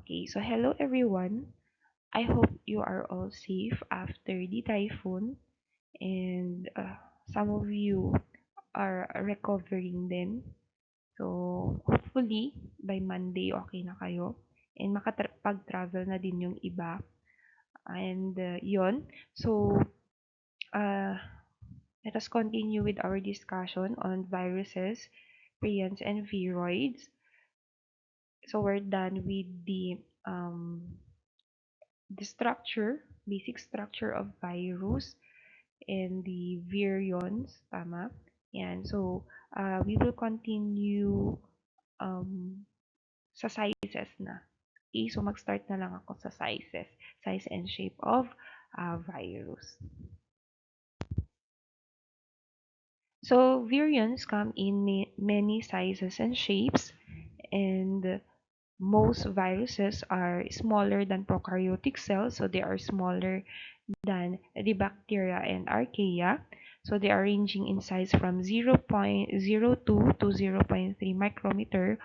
Okay, so hello everyone. I hope you are all safe after the typhoon and some of you are recovering then. So hopefully by Monday okay na kayo and makapag-travel na din yung iba. And yon. So uh, let us continue with our discussion on viruses, prions, and viroids. So we're done with the structure, basic structure of virus and the virions, tama? Yan. So, we will continue um, sa sizes na. Okay, so mag-start na lang ako sa sizes. Size and shape of virus. So, virions come in many sizes and shapes, and most viruses are smaller than prokaryotic cells, so they are smaller than the bacteria and archaea. So they are ranging in size from 0.02 to 0.3 micrometer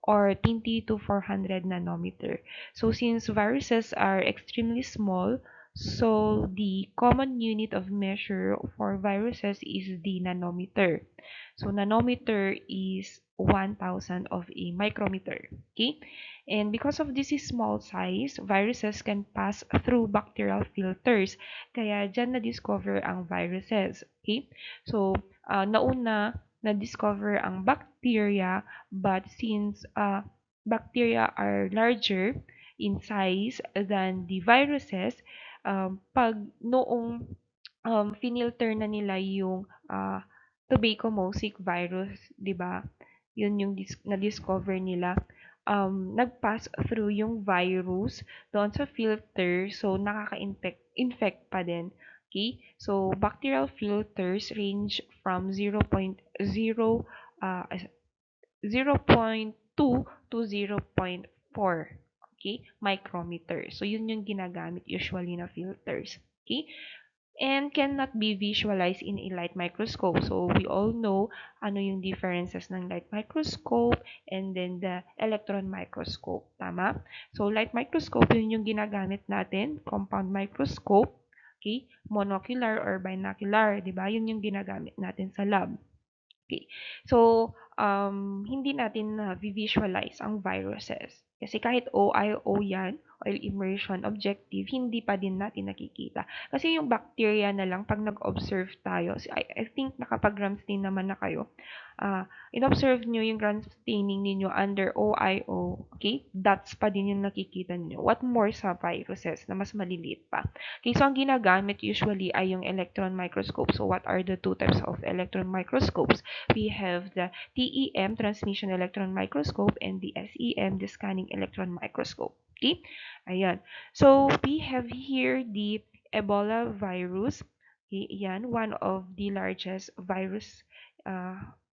or 20 to 400 nanometer. So since viruses are extremely small, so the common unit of measure for viruses is the nanometer. So nanometer is 1,000 of a micrometer. Okay? And because of this small size, viruses can pass through bacterial filters. Kaya dyan na-discover ang viruses. Okay? So, nauna na-discover ang bacteria, but since bacteria are larger in size than the viruses, pag noong finilter na nila yung tobacco mosaic virus, 'di ba? Yun yung na-discover nila. Nag-pass through yung virus doon sa filter, so infect pa din. Okay? So, bacterial filters range from 0.2 to 0.4, okay, micrometer. So, yun yung ginagamit usually na filters. Okay? And cannot be visualized in a light microscope. So, we all know ano yung differences ng light microscope and then the electron microscope. Tama? So, light microscope, yun yung ginagamit natin. Compound microscope, okay? Monocular or binocular, di ba? Yun yung ginagamit natin sa lab. Okay. So, hindi natin na-visualize ang viruses. Kasi kahit OIO yan, oil immersion objective, hindi pa din natin nakikita. Kasi yung bacteria na lang, pag nag-observe tayo, I think nakapag-gram stain naman na kayo, in-observe nyo yung gram staining ninyo under OIO, okay? Dots pa din yung nakikita niyo. What more sa viruses na mas maliliit pa? Okay, so ang ginagamit usually ay yung electron microscope. So what are the two types of electron microscopes? We have the TEM, transmission electron microscope, and the SEM, the scanning electron microscope. Okay, ayan. So we have here the Ebola virus. Okay, yan, one of the largest virus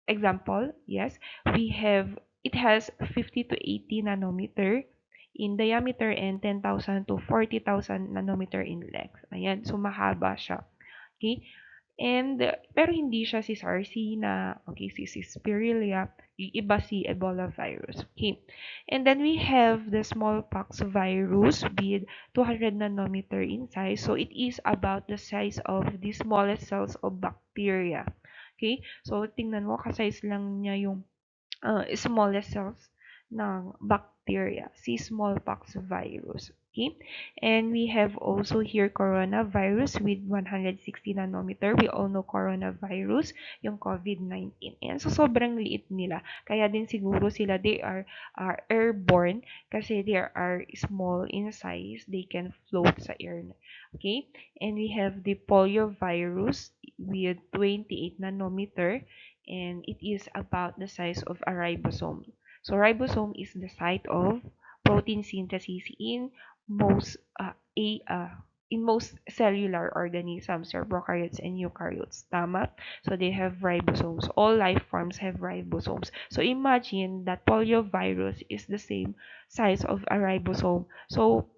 example. Yes, we have, it has 50 to 80 nanometer in diameter and 10,000 to 40,000 nanometer in length. Ayan, so mahaba siya. Okay? And, pero hindi siya si SARS na, okay, si Spirilla, iba si Ebola virus. Okay. And then we have the smallpox virus with 200 nanometer in size. So it is about the size of the smallest cells of bacteria. Okay. So tingnan mo, ka-size lang niya yung smallest cells ng bacteria, si smallpox virus. Okay? And we have also here coronavirus with 160 nanometer. We all know coronavirus, yung COVID-19. And so sobrang liit nila. Kaya din siguro sila, they are airborne kasi they are small in size. They can float sa air. Okay? And we have the poliovirus with 28 nanometer, and it is about the size of a ribosome. So ribosome is the site of protein synthesis in most in most cellular organisms or prokaryotes and eukaryotes. Tama? So they have ribosomes. All life forms have ribosomes. So imagine that poliovirus is the same size of a ribosome. So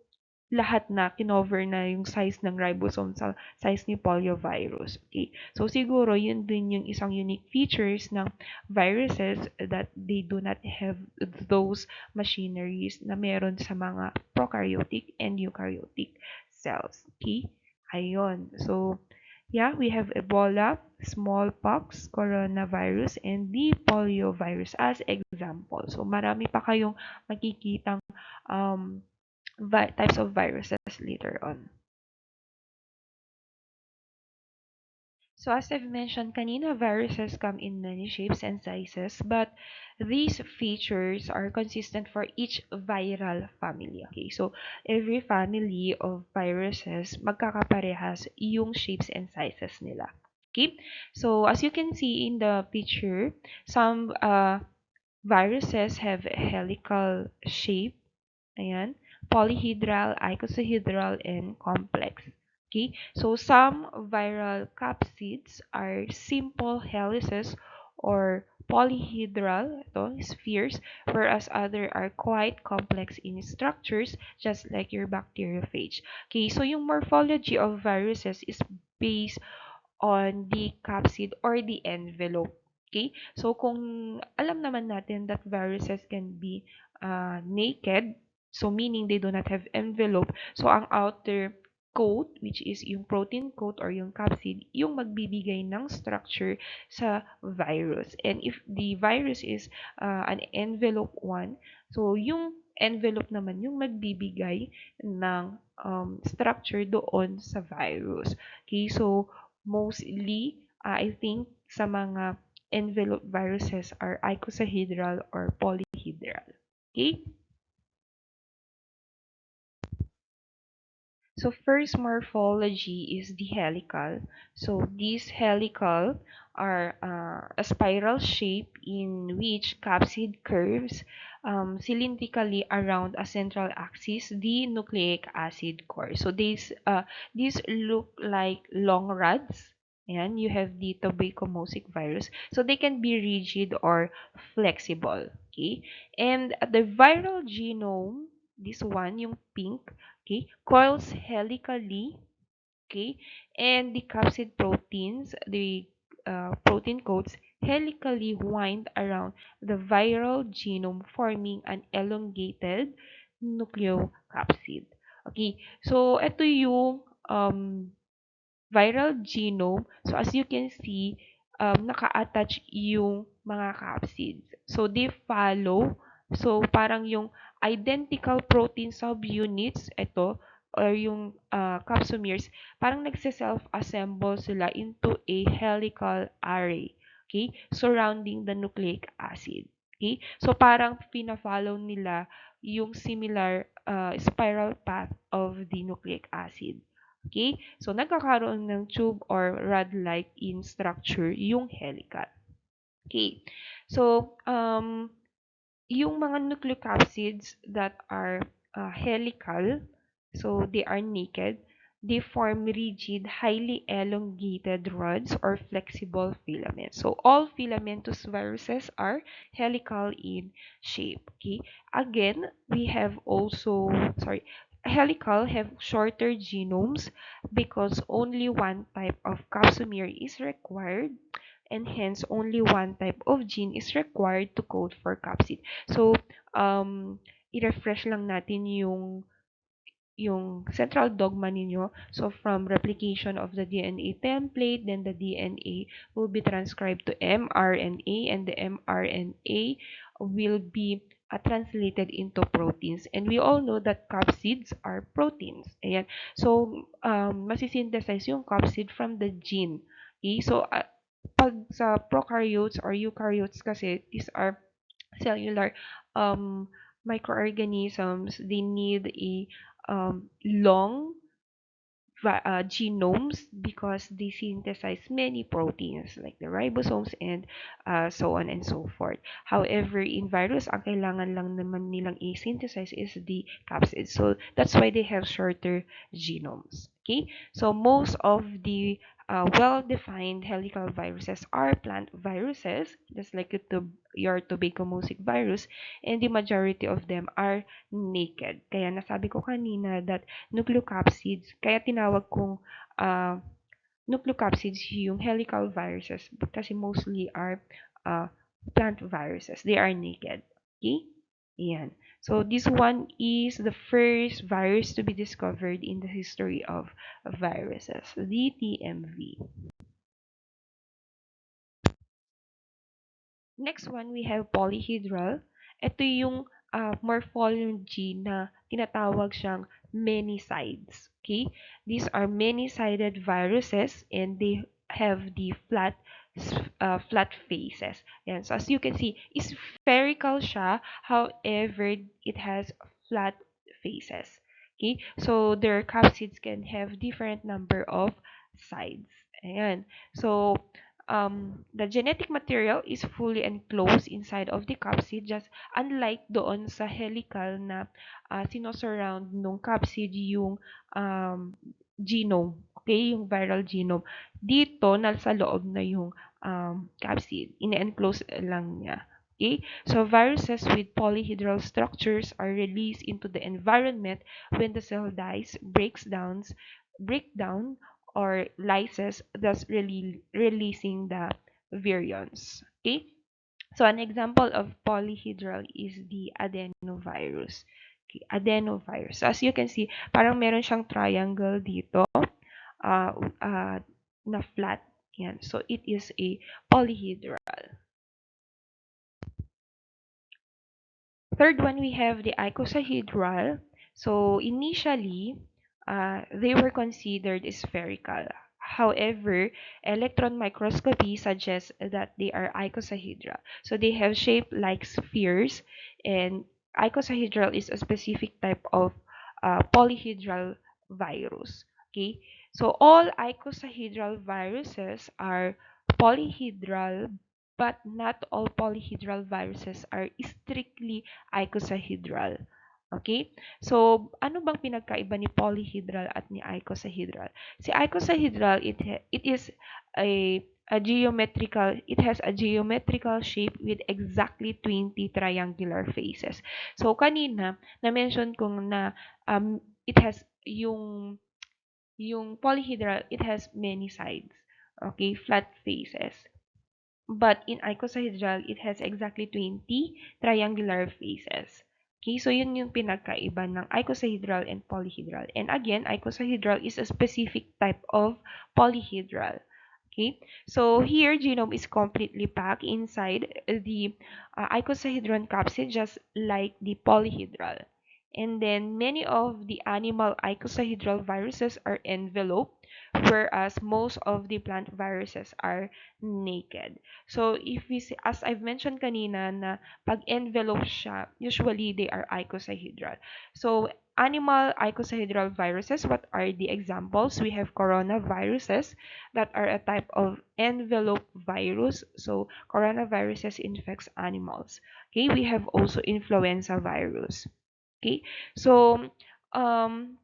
lahat na kinover na yung size ng ribosome sa size ni poliovirus. Okay? So siguro yun din yung isang unique features ng viruses that they do not have those machineries na meron sa mga prokaryotic and eukaryotic cells. Okay? Ayun. So, yeah, we have Ebola, smallpox, coronavirus, and the poliovirus as example. So, marami pa kayong makikitang um, types of viruses later on. So as I've mentioned kanina, viruses come in many shapes and sizes, but these features are consistent for each viral family. Okay, so every family of viruses magkakaparehas yung shapes and sizes nila. Okay, so as you can see in the picture, some viruses have helical shape. Ayan. Polyhedral, icosahedral, and complex. Okay, so some viral capsids are simple helices or polyhedral spheres, whereas other are quite complex in structures, just like your bacteriophage. Okay, so yung morphology of viruses is based on the capsid or the envelope. Okay? So, kung alam naman natin that viruses can be naked, so meaning they do not have envelope, so ang outer coat, which is yung protein coat or yung capsid, yung magbibigay ng structure sa virus. And if the virus is an envelope one, so yung envelope naman yung magbibigay ng structure doon sa virus. Okay, so mostly, I think sa mga envelope viruses are icosahedral or polyhedral. Okay? So first morphology is the helical. So these helical are a spiral shape in which capsid curves cylindrically around a central axis, the nucleic acid core. So these look like long rods. And you have the tuberculous virus. So they can be rigid or flexible. Okay? And the viral genome, this one, yung pink, okay, coils helically, okay, and the capsid proteins, the protein coats helically wind around the viral genome, forming an elongated nucleocapsid. Okay, so ito yung viral genome. So as you can see, naka-attach yung mga capsids. So they follow. So parang yung identical protein subunits, ito, or yung capsomeres, parang nagse-self-assemble sila into a helical array. Okay? Surrounding the nucleic acid. Okay? So parang pina-follow nila yung similar spiral path of the nucleic acid. Okay? So, nagkakaroon ng tube or rod-like in structure yung helical. Okay. So, yung mga nucleocapsids that are helical, so they are naked, they form rigid, highly elongated rods or flexible filaments. So, all filamentous viruses are helical in shape. Okay. Again, we have also, sorry, helical have shorter genomes because only one type of capsomere is required, and hence only one type of gene is required to code for capsid. So, i-refresh lang natin yung central dogma ninyo. So, from replication of the DNA template, then the DNA will be transcribed to mRNA, and the mRNA will be translated into proteins. And we all know that capsids are proteins. Ayan. So, masisynthesize yung capsid from the gene. Okay? So, pag sa prokaryotes or eukaryotes kasi, these are cellular microorganisms. They need a long genomes because they synthesize many proteins like the ribosomes and so on and so forth. However, in virus, ang kailangan lang naman nilang i-synthesize is the capsid. So that's why they have shorter genomes. Okay, so most of the well-defined helical viruses are plant viruses, just like your tuberculosis virus, and the majority of them are naked. Kaya nasabi ko kanina that nucleocapsids, kaya tinawag kong nucleocapsids yung helical viruses kasi mostly are uh, plant viruses. They are naked. Okay? Ayan. So this one is the first virus to be discovered in the history of viruses, the TMV. Next one, we have polyhedral. Ito yung morphology na tinatawag siyang many sides. Okay? These are many-sided viruses and they have the flat faces. Yan. So as you can see, spherical siya. However, it has flat faces. Okay? So their capsids can have different number of sides. Ayan. So the genetic material is fully enclosed inside of the capsid, just unlike doon sa helical na sinosurround nung capsid yung genome, okay, yung viral genome. Dito, nasa loob na yung capsid, ine-enclose lang niya. Okay? So viruses with polyhedral structures are released into the environment when the cell dies, break down, or lysis, thus releasing the virions. Okay? So an example of polyhedral is the adenovirus. Okay, adenovirus. So as you can see, parang meron siyang triangle dito uh, uh, na flat. Yan. So it is a polyhedral. Third one, we have the icosahedral. So initially, they were considered spherical. However, electron microscopy suggests that they are icosahedral. So they have shape like spheres, and icosahedral is a specific type of polyhedral virus. Okay, so all icosahedral viruses are polyhedral, but not all polyhedral viruses are strictly icosahedral. Okay? So, ano bang pinagkaiba ni polyhedral at ni icosahedral? Si icosahedral, it is a geometrical, it has a geometrical shape with exactly 20 triangular faces. So, kanina, na-mention kong na it has yung polyhedral, it has many sides. Okay? Flat faces. But in icosahedral, it has exactly 20 triangular faces. Okay, so yun yung pinagkaiba ng icosahedral and polyhedral. And again, icosahedral is a specific type of polyhedral. Okay, so here genome is completely packed inside the icosahedron capsid, just like the polyhedral. And then many of the animal icosahedral viruses are enveloped, whereas most of the plant viruses are naked. So if we see, as I've mentioned kanina na pag envelope siya, usually they are icosahedral. So animal icosahedral viruses, what are the examples? We have coronaviruses that are a type of envelope virus. So coronaviruses infects animals. Okay, we have also influenza virus. Okay, so um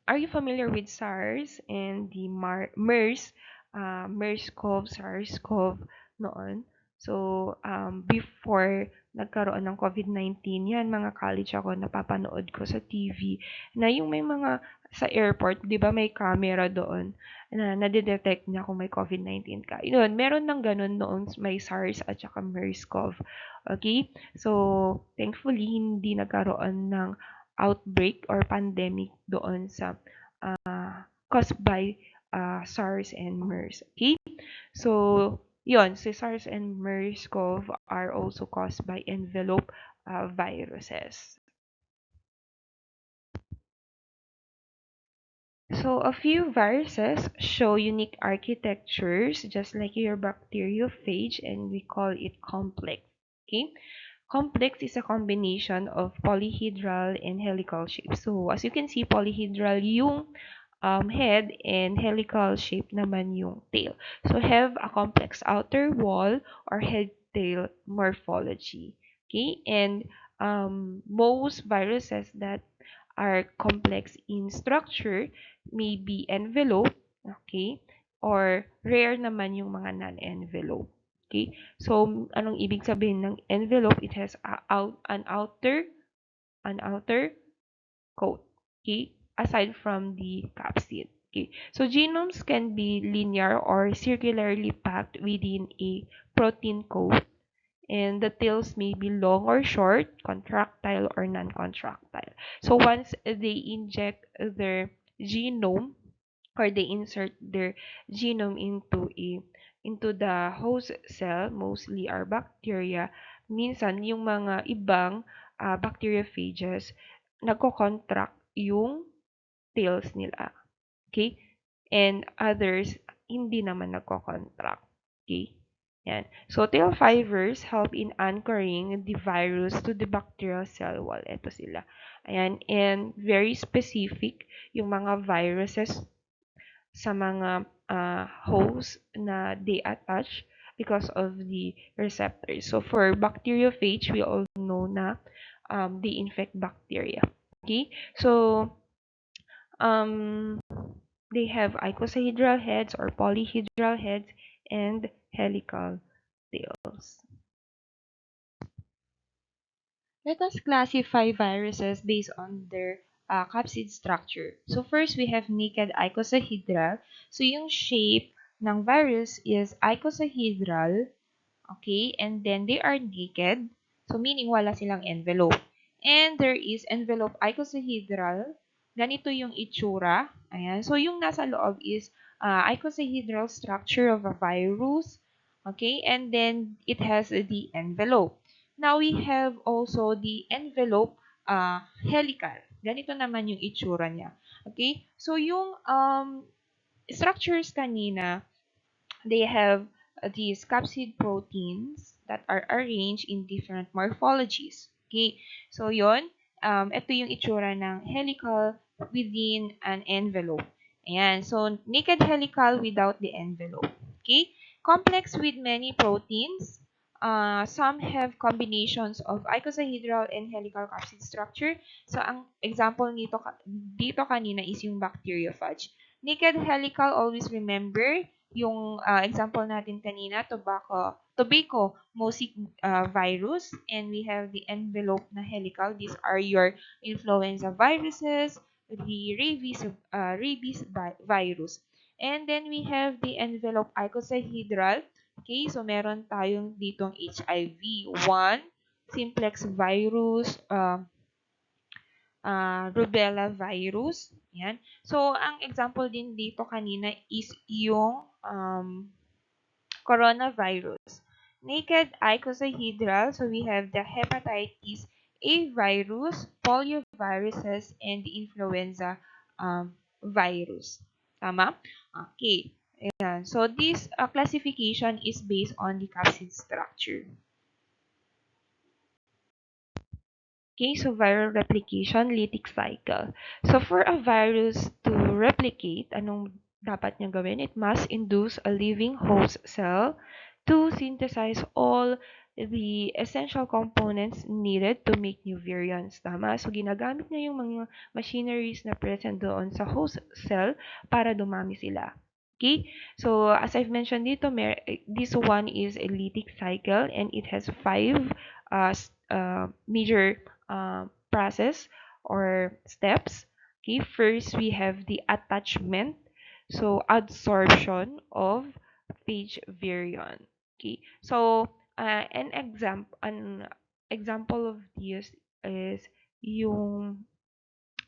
are you familiar with SARS and the MERS, MERS-CoV, SARS-CoV noon? So, before nagkaroon ng COVID-19, yan, mga college ako, napapanood ko sa TV, na yung may mga, sa airport, di ba may camera doon, na nadidetect niya kung may COVID-19 ka. Yun, meron ng ganun noon, may SARS at saka MERS-CoV. Okay? So, thankfully, hindi nagkaroon ng outbreak or pandemic doon sa caused by SARS and MERS. Okay? So, yon, si SARS and MERS-CoV are also caused by envelope viruses. So, a few viruses show unique architectures, just like your bacteriophage, and we call it complex. Okay? Complex is a combination of polyhedral and helical shapes. So, as you can see, polyhedral yung head and helical shape naman yung tail. So, have a complex outer wall or head-tail morphology. Okay? And most viruses that are complex in structure may be envelope, okay? Or rare naman yung mga non-envelope. Okay? So, anong ibig sabihin ng envelope? It has an outer coat. Okay? Aside from the capsid. Okay? So, genomes can be linear or circularly packed within a protein coat, and the tails may be long or short, contractile or non-contractile. So once they inject their genome, or they insert their genome into the host cell, mostly are bacteria, minsan yung mga ibang bacteriophages nagko-contract yung tails nila. Okay? And others, hindi naman nagko-contract. Okay? Yan. So, tail fibers help in anchoring the virus to the bacterial cell wall. Ito sila. Ayan. And very specific yung mga viruses sa mga host na they attach because of the receptors. So, for bacteriophage, we all know na they infect bacteria. Okay? So, um, they have icosahedral heads or polyhedral heads and helical tails. Let us classify viruses based on their capsid structure. So first, we have naked icosahedral. So yung shape ng virus is icosahedral. Okay, and then they are naked. So meaning wala silang envelope. And there is envelope icosahedral. Ganito yung itsura. Ayan. So yung nasa loob is icosahedral structure of a virus. Okay, and then it has the envelope. Now we have also the envelope helical. Ganito naman yung itsura niya. Okay, so yung structures kanina, they have these capsid proteins that are arranged in different morphologies. Okay, so yon, ito yung itsura ng helical within an envelope. Ayan, so naked helical without the envelope. Okay, complex with many proteins. Some have combinations of icosahedral and helical capsid structure. So, ang example dito kanina is yung bacteriophage. Naked helical, always remember, yung example natin kanina, tobacco mosaic virus, and we have the envelope na helical. These are your influenza viruses, the rabies virus. And then we have the envelope icosahedral. Okay, so meron tayong ditong HIV-1, simplex virus, rubella virus. Yan. So, ang example din dito kanina is yung coronavirus. Naked icosahedral, so we have the hepatitis A virus, polioviruses, and the influenza virus. Tama? Okay. Ayan. So, this classification is based on the capsid structure. Okay, so viral replication, lytic cycle. So for a virus to replicate, anong dapat niya gawin? It must induce a living host cell to synthesize all the essential components needed to make new virions. Tama? So ginagamit niya yung mga machineries na present doon sa host cell para dumami sila. Okay? So as I've mentioned dito, this one is a lytic cycle and it has 5 major process or steps. Okay, first we have the attachment, so adsorption of phage virion. Okay, so an example of this is yung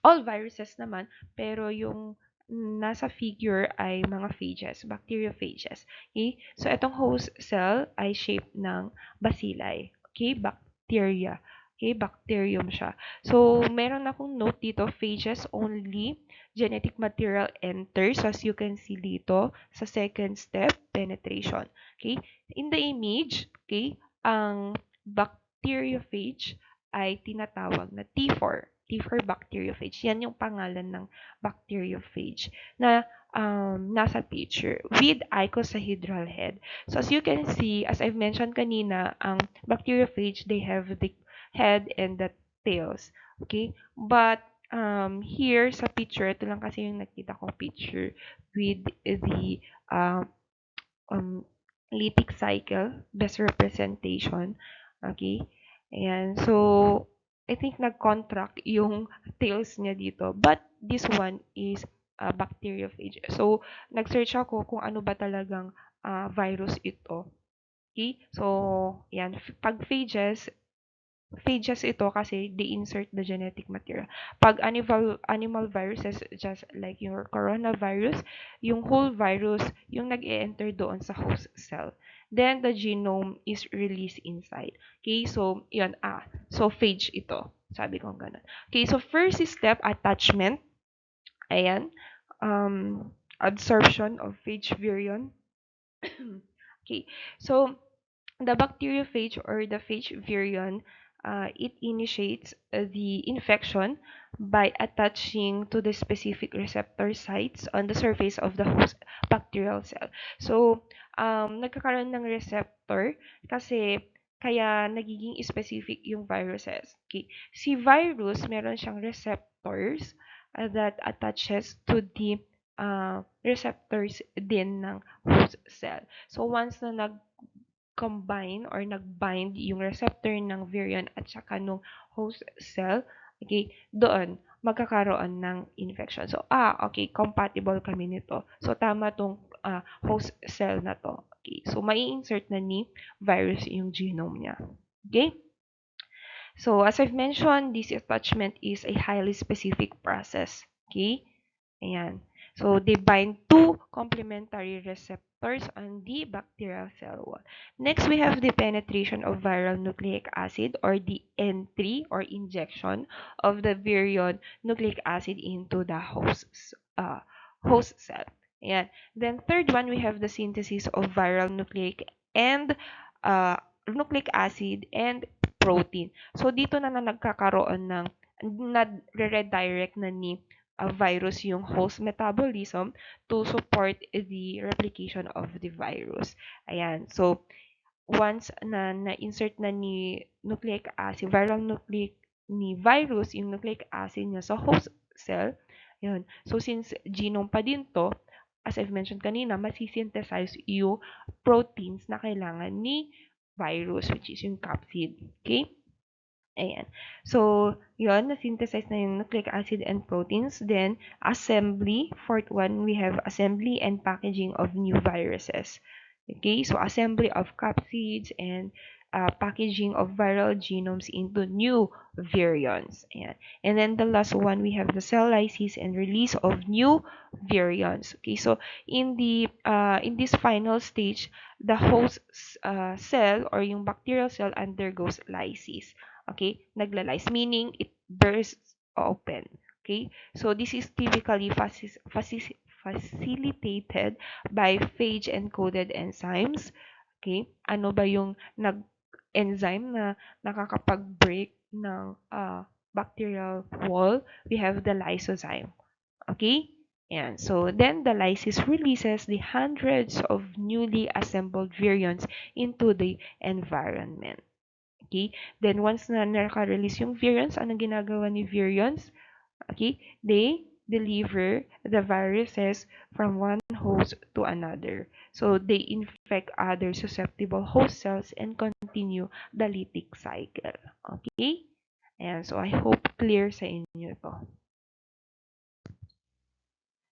all viruses naman, pero yung nasa figure ay mga phages, bacteriophages. Okay? So, itong host cell ay shape ng bacilli. Okay? Bacteria. Okay? Bacterium siya. So, meron akong note dito, phages only, genetic material enters, as you can see dito, sa second step, penetration. Okay? In the image, okay, ang bacteriophage ay tinatawag na T4. T4 bacteriophage. Yan yung pangalan ng bacteriophage na nasa picture with icosahedral head. So as you can see, as I've mentioned kanina, ang bacteriophage, they have the head and the tails. Okay? But here sa picture, ito lang kasi yung nakita kong picture with the um, lytic cycle, best representation. Okay? Ayan. So, I think nag-contract yung tails niya dito. But this one is bacteriophage. So, nag-search ako kung ano ba talagang virus ito. Okay? So, yan. Pag phages ito kasi they insert the genetic material. Pag animal viruses, just like your coronavirus, yung whole virus, yung nag-e-enter doon sa host cell. Then, the genome is released inside. Okay, so, yun, so phage ito. Sabi ko ganun. Okay, so first step, attachment. Ayan. Absorption of phage virion. Okay, so, the bacteriophage or the phage virion, it initiates the infection by attaching to the specific receptor sites on the surface of the host bacterial cell. So, nagkakaroon ng receptor kasi kaya nagiging specific yung viruses. Okay. Si virus, meron siyang receptors that attaches to the receptors din ng host cell. So, once na combine or nag-bind yung receptor ng virion at saka nung host cell, okay, doon magkakaroon ng infection. So, okay, compatible kami nito. So, tama tong host cell na to. Okay, so mai-insert na ni virus yung genome niya. Okay? So, as I've mentioned, this attachment is a highly specific process. Okay? Ayan. So, they bind two complementary receptors on the bacterial cell wall. Next, we have the penetration of viral nucleic acid or the entry or injection of the virion nucleic acid into the host cell. Ayan. Then, third one, we have the synthesis of viral uh, nucleic acid and protein. So, dito na nagkakaroon ng na-redirect na ni virus yung host metabolism to support the replication of the virus. Ayan. So, once na na-insert na ni nucleic acid, ni virus, yung nucleic acid niya sa host cell, yun. So, since genome pa din to, as I've mentioned kanina, masisynthesize yung proteins na kailangan ni virus, which is yung capsid. Okay? Ayan. So, yun, na-synthesize na yung nucleic acid and proteins. Then, assembly. Fourth one, we have assembly and packaging of new viruses. Okay, so assembly of capsids and packaging of viral genomes into new virions. Ayan. And then the last one, we have the cell lysis and release of new virions. Okay, so in this final stage, the host cell or yung bacterial cell undergoes lysis. Okay, naglalyse, meaning it bursts open. Okay, so this is typically facilitated by phage-encoded enzymes. Okay, ano ba yung enzyme na nakakapag-break ng bacterial wall? We have the lysozyme. Okay, and so then the lysis releases the hundreds of newly assembled virions into the environment. Okay? Then, once na naka-release yung virions, anong ginagawa ni virions? Okay? They deliver the viruses from one host to another. So, they infect other susceptible host cells and continue the lytic cycle. Okay? And so, I hope clear sa inyo to.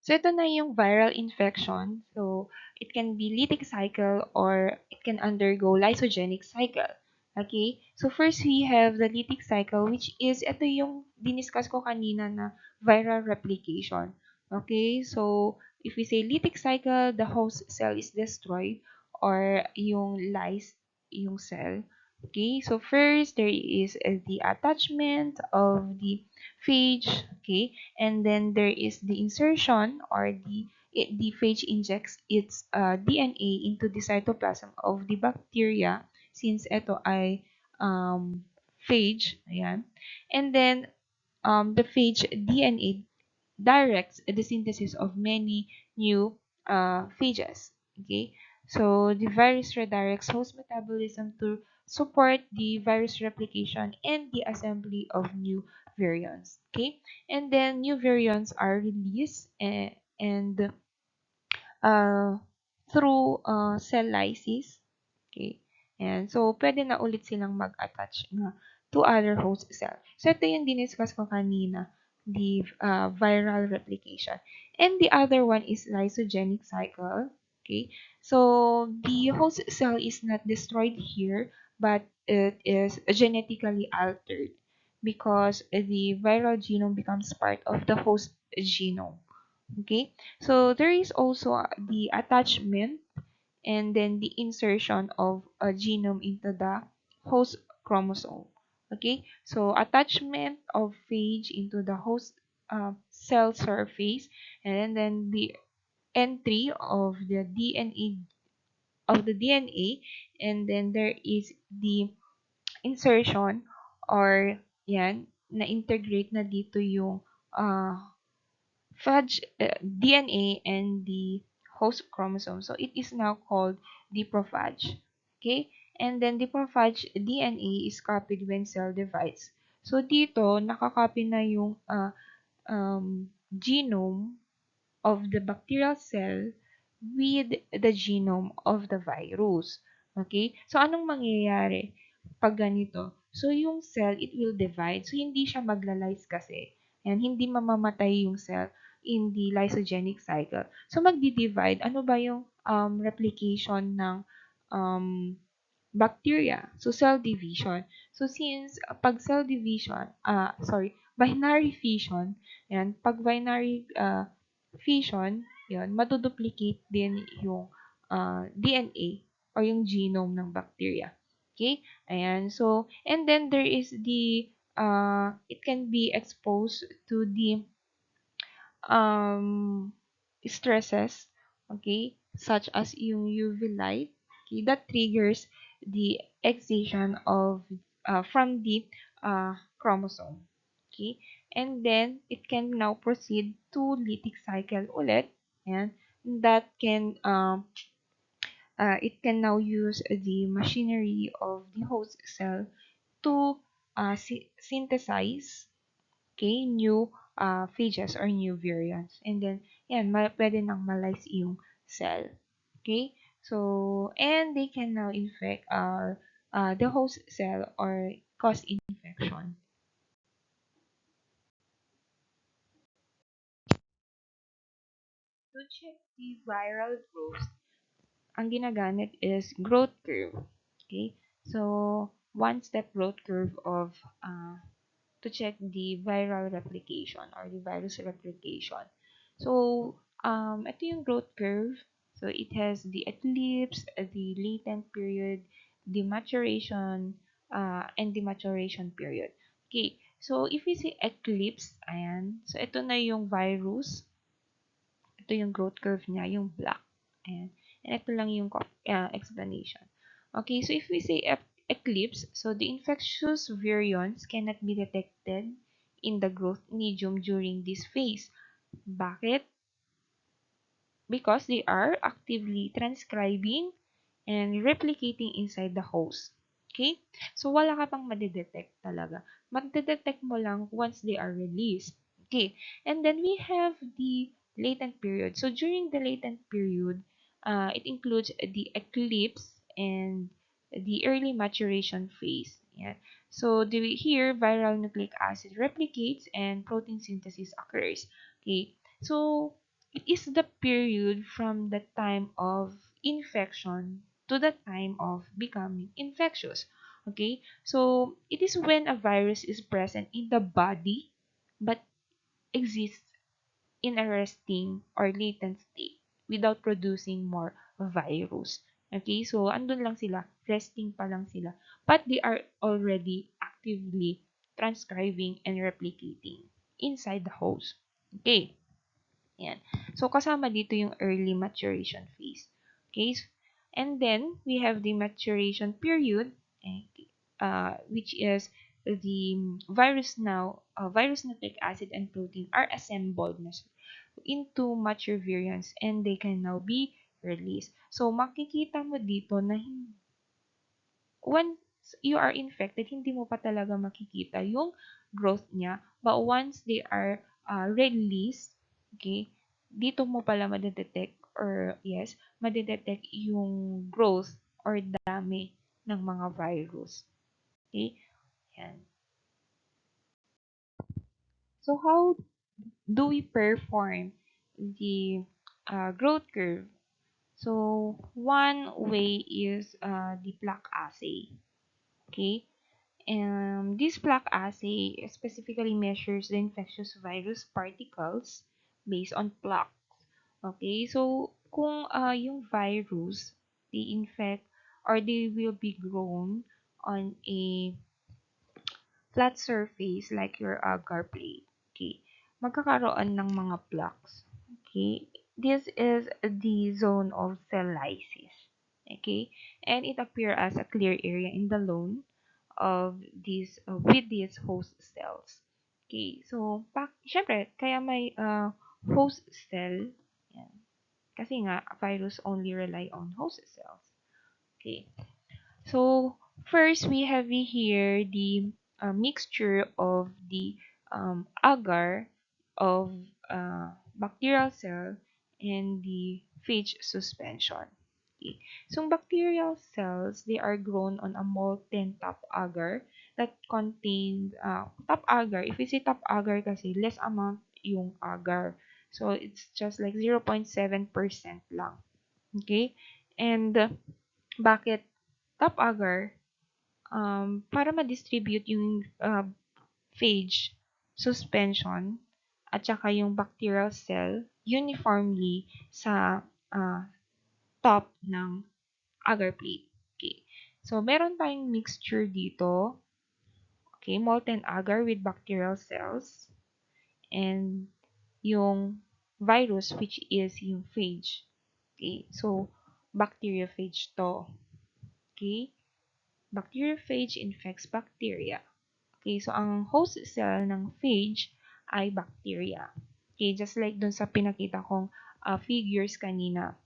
So, ito na yung viral infection. So, it can be lytic cycle or it can undergo lysogenic cycle. Okay? So, first we have the lytic cycle, which is, ito yung diniscuss ko kanina na viral replication. Okay? So, if we say lytic cycle, the host cell is destroyed or yung lyse yung cell. Okay? So, first, there is the attachment of the phage. Okay? And then there is the insertion or the phage injects its DNA into the cytoplasm of the bacteria since ito ay phage, ayan. And then the phage DNA directs the synthesis of many new phages. Okay, so the virus redirects host metabolism to support the virus replication and the assembly of new virions. Okay, and then new virions are released and uh, through cell lysis. Okay. And so, pwede na ulit silang mag-attach na to other host cell. So, ito yung diniscuss ko kanina, the viral replication. And the other one is lysogenic cycle. Okay. So, the host cell is not destroyed here, but it is genetically altered because the viral genome becomes part of the host genome. Okay. So, there is also the attachment and then the insertion of a genome into the host chromosome. Okay, so attachment of phage into the host cell surface, and then the entry of the DNA, and then there is the insertion or yan na integrate na dito yung uh, phage DNA and the host chromosome. So it is now called diprophage. Okay? And then diprophage DNA is copied when cell divides. So dito nakakopy na yung genome of the bacterial cell with the genome of the virus. Okay? So anong mangyayari pag ganito? So yung cell, it will divide. So hindi siya maglalize kasi. And hindi mamamatay yung cell in the lysogenic cycle. So magdi-divide. Ano ba yung replication ng um, bacteria? So cell division. So since pag cell division, binary fission, and pag binary fission, yun, maduduplicate din yung DNA or yung genome ng bacteria. Okay? Ayan. So, and then there is the, it can be exposed to the um, stresses, okay, such as yung UV light, okay, that triggers the excision of from the chromosome, okay, and then it can now proceed to lytic cycle ulit, and that can it can now use the machinery of the host cell to synthesize, okay, new phages or new variants. And then, yan, pwede nang malyse yung cell. Okay? So, and they can now infect the host cell or cause infection. To check the viral growth, ang ginagamit is growth curve. Okay? So, one-step growth curve of to check the viral replication or the virus replication. So, ito yung growth curve. So, it has the eclipse, the latent period, the maturation, and the maturation period. Okay, so if we say eclipse, ayan, so ito na yung virus, ito yung growth curve niya, yung black. Ayan. And ito lang yung explanation. Okay, so if we say eclipse, so the infectious virions cannot be detected in the growth medium during this phase. Bakit? Because they are actively transcribing and replicating inside the host. Okay? So, wala ka pang madidetect talaga. Magdedetect mo lang once they are released. Okay? And then we have the latent period. So, during the latent period, it includes the eclipse and the early maturation phase. Yeah. So, here, viral nucleic acid replicates and protein synthesis occurs. Okay? So, it is the period from the time of infection to the time of becoming infectious. Okay? So, it is when a virus is present in the body but exists in a resting or latent state without producing more virus. Okay? So, andun lang sila. Resting pa lang sila. But they are already actively transcribing and replicating inside the host. Okay? Yan. So, kasama dito yung early maturation phase. Okay? And then, we have the maturation period, which is the virus nucleic acid and protein are assembled na into mature variants and they can now be released. So, makikita mo dito na once you are infected, hindi mo pa talaga makikita yung growth niya. But once they are released, okay, dito mo pala madedetect or yes, madedetect yung growth or dami ng mga virus. Okay? Yan. So how do we perform the growth curve? So one way is the plaque assay. Okay? This plaque assay specifically measures the infectious virus particles based on plaque. Okay? So kung yung virus, they infect or they will be grown on a flat surface like your agar plate. Okay. Magkakaroon ng mga plaques. Okay. This is the zone of cell lysis. Okay. And it appear as a clear area in the lawn of these with these host cells. Okay. So, syempre, kaya may host cell. Yan. Kasi nga, virus only rely on host cells. Okay. So first we have here the mixture of the agar of bacterial cell and the phage suspension. Okay. So bacterial cells, they are grown on a molten top agar that contains top agar. If we say top agar kasi less amount yung agar. So it's just like 0.7% lang. Okay? And bakit top agar? Para ma-distribute yung phage suspension at saka yung bacterial cell uniformly sa top ng agar plate. Okay. So, meron tayong mixture dito. Okay, molten agar with bacterial cells and yung virus which is yung phage. Okay, so bacteriophage to. Okay, bacteriophage infects bacteria. Okay, so ang host cell ng phage ay bacteria. Okay, just like dun sa pinakita kong figures kanina.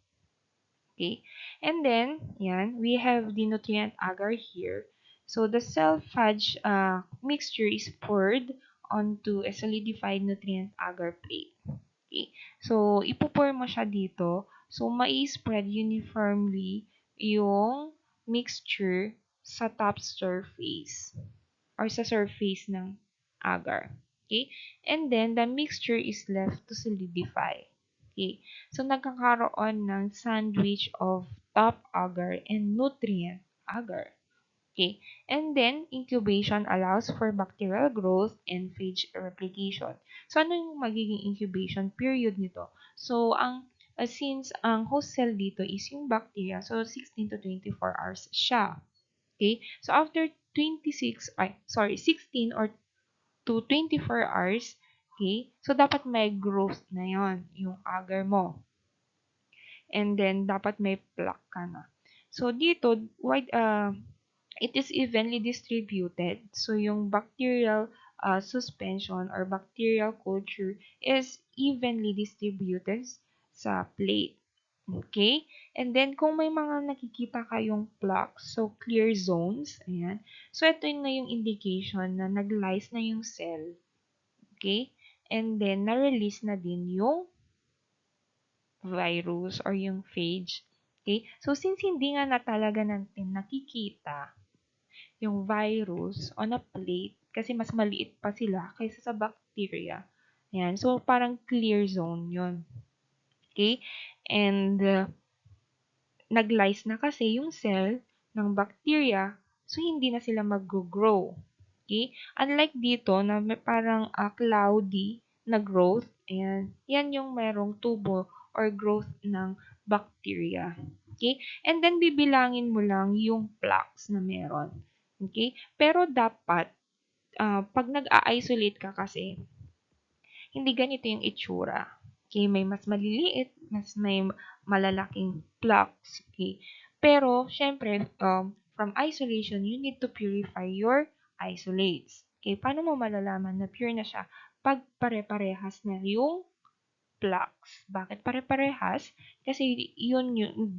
Okay, and then, yan, we have the nutrient agar here. So the cell phage mixture is poured onto a solidified nutrient agar plate. Okay, so ipupur mo siya dito. So mai-spread uniformly yung mixture sa top surface or sa surface ng agar. Okay? And then, the mixture is left to solidify. Okay? So, nagkakaroon ng sandwich of top agar and nutrient agar. Okay? And then, incubation allows for bacterial growth and phage replication. So, ano yung magiging incubation period nito? So, since ang host cell dito is yung bacteria, so 16 to 24 hours siya. Okay? So after 16 or to 24 hours, okay? So dapat may growth na 'yon, yung agar mo. And then dapat may plaque ka na. So dito, it is evenly distributed. So yung bacterial suspension or bacterial culture is evenly distributed sa plate. Okay? And then, kung may mga nakikita kayong plaques, so clear zones, ayan. So, ito na yung indication na nag-lyse na yung cell. Okay? And then, na-release na din yung virus or yung phage. Okay? So, since hindi nga na talaga natin nakikita yung virus on a plate, kasi mas maliit pa sila kaysa sa bacteria. Ayan. So, parang clear zone yun. Okay? And, nag-lyse na kasi yung cell ng bacteria, so hindi na sila mag-grow. Okay? Unlike dito na may parang cloudy na growth, ayan, yan yung merong tubo or growth ng bacteria. Okay? And then bibilangin mo lang yung plaques na meron. Okay? Pero dapat, pag nag-a-isolate ka kasi, hindi ganito yung itsura. Okay, may mas maliliit, mas may malalaking plaques. Okay. Pero, syempre, from isolation, you need to purify your isolates. Okay, paano mo malalaman na pure na siya? Pag pare-parehas na yung plaques. Bakit pare-parehas? Kasi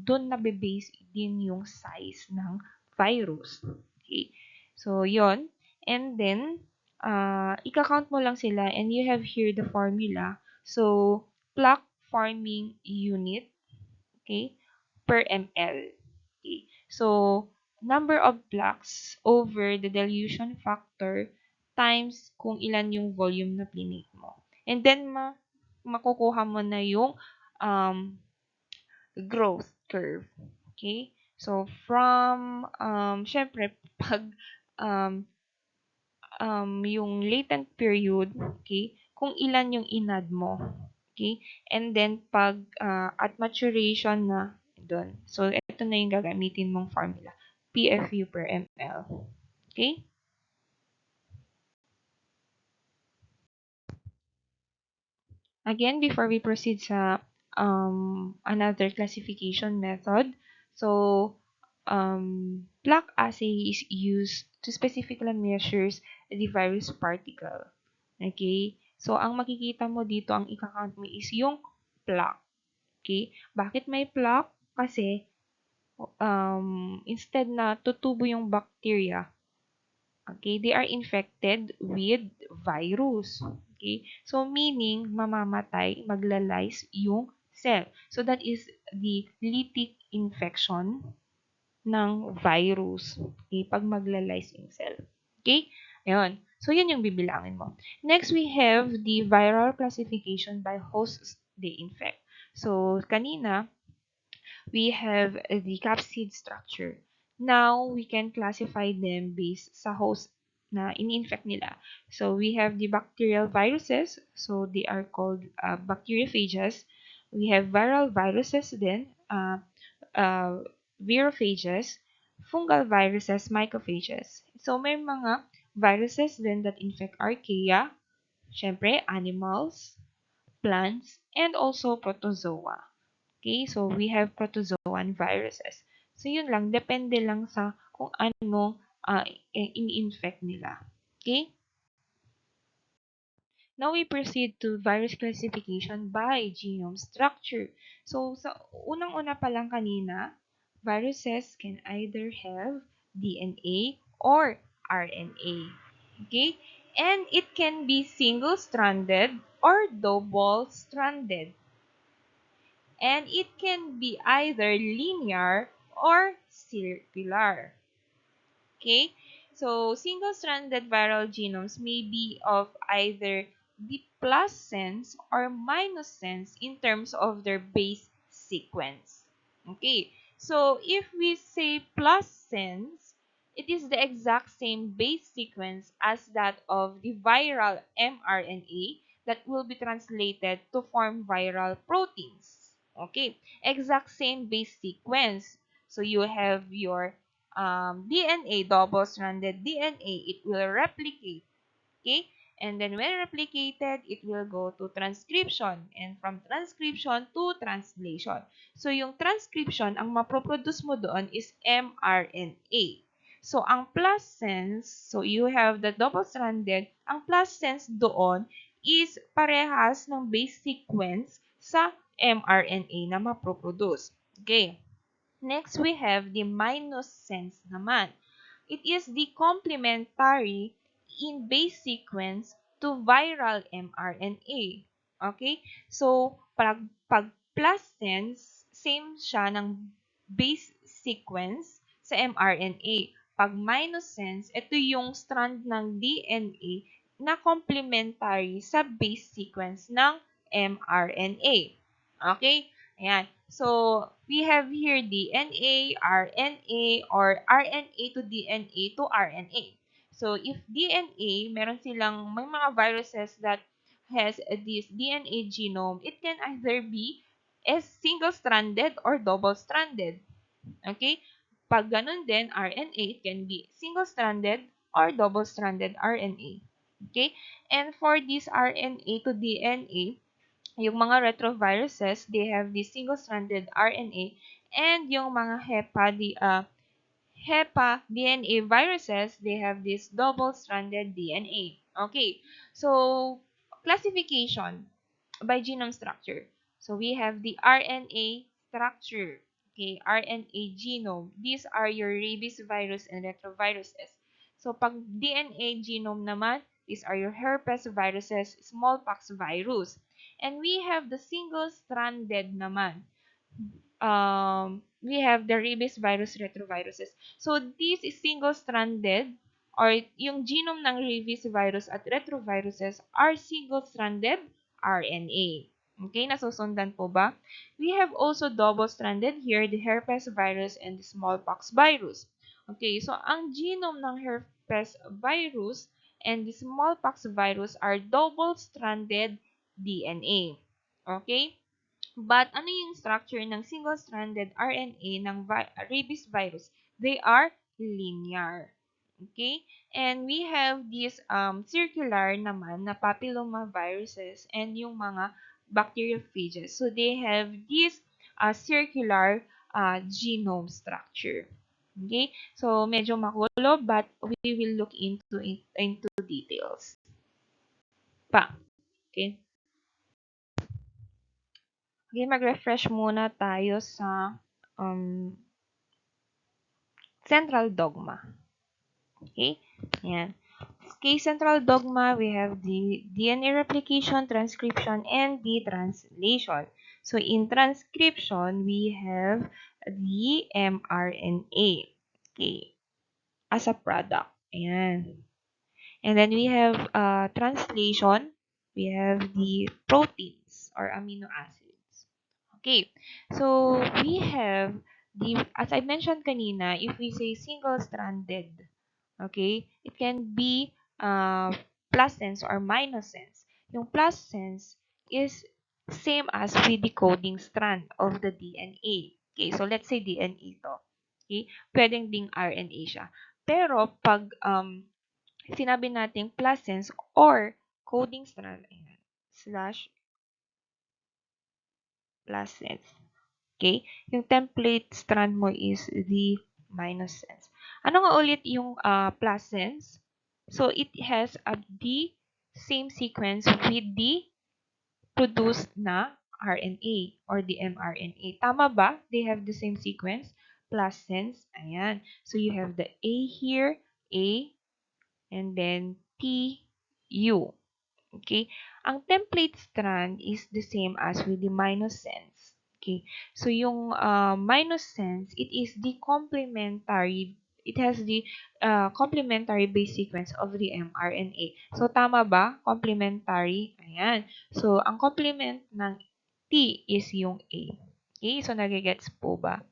doon nabe-base din yung size ng virus. Okay. So, yon. And then, ika-count mo lang sila and you have here the formula. So, plaque forming unit. okay, per ml. Okay. So, number of plaques over the dilution factor times kung ilan yung volume na plinate mo. And then, makukuha mo na yung um, growth curve. Okay? So, from, syempre, pag um, yung latent period, okay, kung ilan yung inad mo. Okay? And then, pag at maturation na, doon. So, ito na yung gagamitin mong formula. PFU per ml. Okay? Again, before we proceed sa another classification method, so plaque assay is used to specifically measures the virus particle. Okay? So, ang makikita mo dito, ang ika-count mo is yung plaque. Okay? Bakit may plaque? Kasi, instead na tutubo yung bacteria, okay, they are infected with virus. Okay? So, meaning, mamamatay, maglalize yung cell. So, that is the lytic infection ng virus. Okay? Pag maglalize yung cell. Okay? Ayun. So, yun yung bibilangin mo. Next, we have the viral classification by hosts they infect. So, kanina, we have the capsid structure. Now, we can classify them based sa host na ini-infect nila. So, we have the bacterial viruses. So, they are called bacteriophages. We have viral viruses then, uh, virophages, fungal viruses, mycophages. So, may mga viruses then that infect archaea, syempre, animals, plants, and also protozoa. Okay, so we have protozoan viruses. So yun lang, depende lang sa kung ano ini-infect nila. Okay? Now we proceed to virus classification by genome structure. So sa unang-una pa lang kanina, viruses can either have DNA or RNA. Okay? And it can be single-stranded or double-stranded. And it can be either linear or circular. Okay? So, single-stranded viral genomes may be of either the plus sense or minus sense in terms of their base sequence. Okay? So, if we say plus sense, it is the exact same base sequence as that of the viral mRNA that will be translated to form viral proteins. Okay? Exact same base sequence. So, you have your DNA, double-stranded DNA, it will replicate. Okay? And then when replicated, it will go to transcription. And from transcription to translation. So, yung transcription, ang maproproduce mo doon is mRNA. So, ang plus sense, so you have the double-stranded, ang plus sense doon is parehas ng base sequence sa mRNA na maproproduce. Okay. Next, we have the minus sense naman. It is the complementary in base sequence to viral mRNA. Okay? So, pag plus sense, same siya ng base sequence sa mRNA. Pag minus sense, ito yung strand ng DNA na complementary sa base sequence ng mRNA. Okay? Ayan. So, we have here DNA, RNA, or RNA to DNA to RNA. So, if DNA, may mga viruses that has this DNA genome, it can either be as single-stranded or double-stranded. Okay? Pag ganun din, RNA, it can be single-stranded or double-stranded RNA. Okay? And for this RNA to DNA, yung mga retroviruses, they have the single-stranded RNA, and yung mga HEPA DNA viruses, they have this double-stranded DNA. Okay, so classification by genome structure. So we have the RNA structure. Okay, RNA genome. These are your rabies virus and retroviruses. So pag DNA genome naman, these are your herpes viruses, smallpox virus. And we have the single-stranded naman. we have the rabies virus retroviruses. So this is single-stranded or yung genome ng rabies virus at retroviruses are single-stranded RNA. Okay, nasusundan po ba? We have also double-stranded here, the herpes virus and the smallpox virus. Okay, so ang genome ng herpes virus and the smallpox virus are double-stranded DNA. Okay? But ano yung structure ng single-stranded RNA ng rabies virus? They are linear. Okay? And we have these circular naman na papilloma viruses and yung mga bacteriophages. So they have this circular genome structure. Okay? So medyo makulo but we will look into details pa. Okay? Okay, mag-refresh muna tayo sa um, central dogma. Okay? Ayan. Okay, central dogma, we have the DNA replication, transcription, and the translation. So, in transcription, we have the mRNA. Okay, as a product. Ayan. And then we have translation, we have the proteins or amino acids. Okay, so we have as I mentioned kanina, if we say single-stranded, okay, it can be plus sense or minus sense. Yung plus sense is same as with the coding strand of the DNA. Okay, so let's say DNA to. Okay, pwedeng ding RNA siya. Pero pag sinabi natin plus sense or coding strand, ayan, slash plus sense. Okay? Yung template strand mo is the minus sense. Ano nga ulit yung plus sense? So, it has the same sequence with the produced na RNA or the mRNA. Tama ba? They have the same sequence. Plus sense. Ayan. So, you have the A here, A, and then T, U. Okay? Ang template strand is the same as with the minus sense. Okay? So, yung minus sense, it is the complementary, it has the complementary base sequence of the mRNA. So, tama ba? Complementary. Ayan. So, ang complement ng T is yung A. Okay? So, nagigets po ba?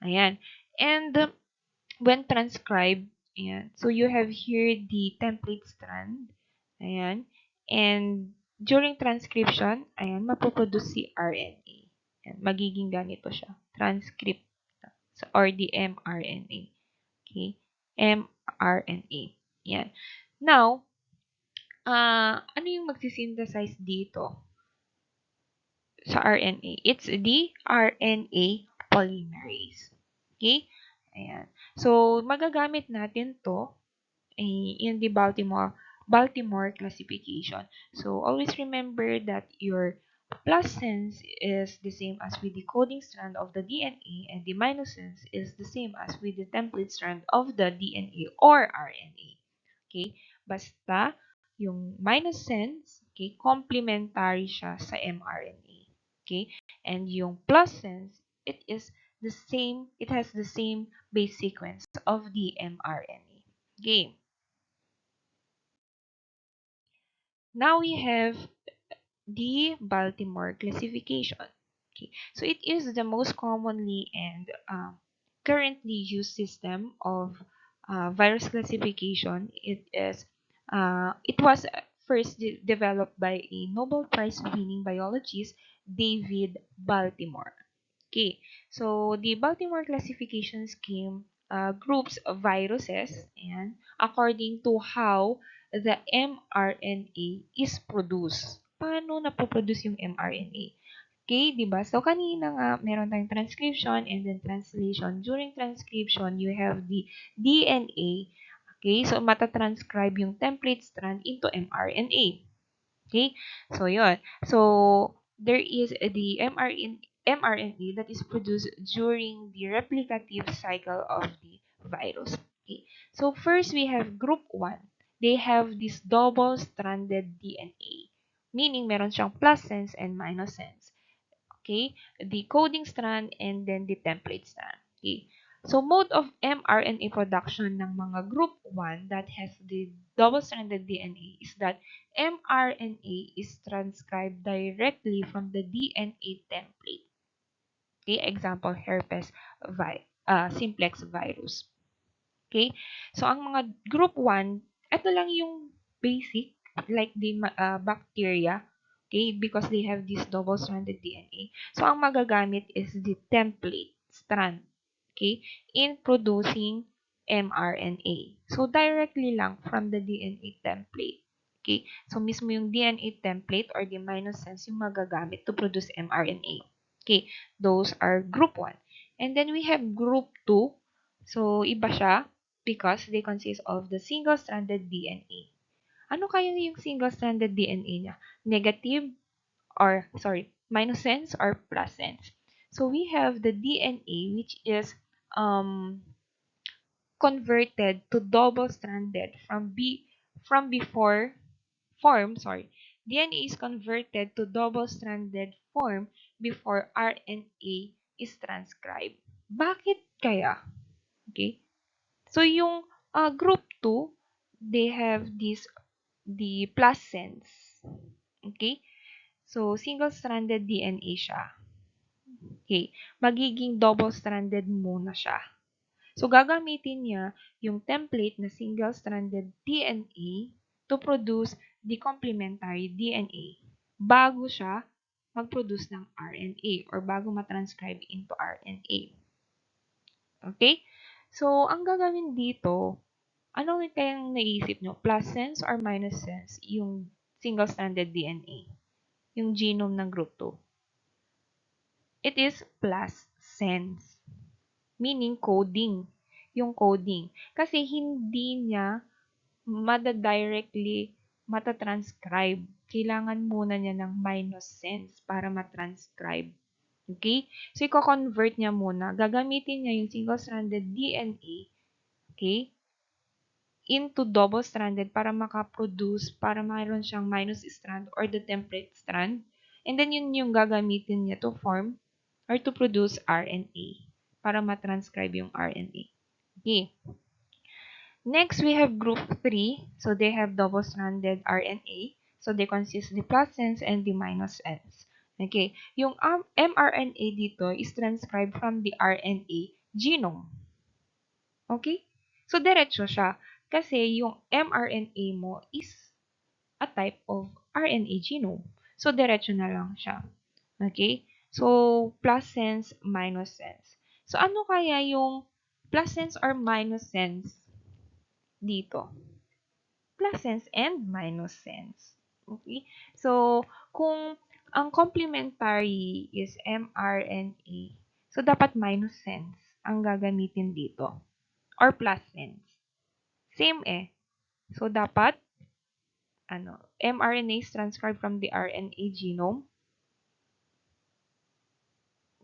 Ayan. And, when transcribed, ayan. So, you have here the template strand. Ayan. And, during transcription, ayan, mapoproduce si RNA. Ayan, magiging ganito siya. Transcript. So, or the mRNA. Okay? mRNA. Ayan. Now, ano yung magsisynthesize dito sa RNA? It's the RNA polymerase. Okay? Ayan. So, magagamit natin to in the Baltimore classification. So always remember that your plus sense is the same as with the coding strand of the DNA and the minus sense is the same as with the template strand of the DNA or RNA. Okay? Basta yung minus sense, okay, complementary siya sa mRNA. Okay? And yung plus sense, it has the same base sequence of the mRNA. Okay? Now we have the Baltimore classification. Okay, so it is the most commonly and currently used system of virus classification. It was first developed by a Nobel Prize winning biologist, David Baltimore. Okay, so the Baltimore classification scheme groups of viruses and according to how the mRNA is produced. Paano napoproduce yung mRNA? Okay, di ba? So, kanina nga, meron tayong transcription and then translation. During transcription, you have the DNA. Okay, so matatranscribe yung template strand into mRNA. Okay, so yun. So, there is the mRNA that is produced during the replicative cycle of the virus. Okay, so first we have group 1. They have this double-stranded DNA, meaning meron siyang plus sense and minus sense. okay, the coding strand, and then the template strand. Okay. So, mode of mRNA production ng mga group 1 that has the double-stranded DNA is that mRNA is transcribed directly from the DNA template. Okay, example, simplex virus. Okay? So, ang mga group 1, ito lang yung basic, like the bacteria, okay? Because they have this double-stranded DNA. So, ang magagamit is the template strand, okay? In producing mRNA. So, directly lang from the DNA template. Okay? So, mismo yung DNA template or the minus sense yung magagamit to produce mRNA. Okay? Those are group 1. And then we have group 2. So, iba siya because they consist of the single-stranded DNA. Ano kaya yung single-stranded DNA niya? Negative or, minus sense or plus sense? So, we have the DNA which is converted to double-stranded from before form, DNA is converted to double-stranded form before RNA is transcribed. Bakit kaya? Okay? So, yung group 2, they have the plus sense. Okay? So, single-stranded DNA siya. Okay. Magiging double-stranded muna siya. So, gagamitin niya yung template na single-stranded DNA to produce the complementary DNA bago siya mag-produce ng RNA or bago matranscribe into RNA. Okay? So, ang gagawin dito, ano kayang naisip nyo? Plus sense or minus sense yung single-stranded DNA? Yung genome ng group 2. It is plus sense. Meaning coding. Yung coding. Kasi hindi niya directly matatranscribe. Kailangan muna niya ng minus sense para matranscribe. Okay? So, i-convert niya muna. Gagamitin niya yung single-stranded DNA, okay, into double-stranded para makaproduce, para mayroon siyang minus strand or the template strand. And then, yun yung gagamitin niya to form or to produce RNA para matranscribe yung RNA. Okay. Next, we have group 3. So, they have double-stranded RNA. So, they consist the plus sense and the minus sense. Okay. Yung mRNA dito is transcribed from the RNA genome. Okay? So, diretso siya. Kasi yung mRNA mo is a type of RNA genome. So, diretso na lang siya. Okay? So, plus sense, minus sense. So, ano kaya yung plus sense or minus sense dito? Plus sense and minus sense. Okay? So, kung ang complementary is mRNA, so dapat minus sense ang gagamitin dito. Or plus sense. Same eh. So, dapat, mRNA is transcribed from the RNA genome.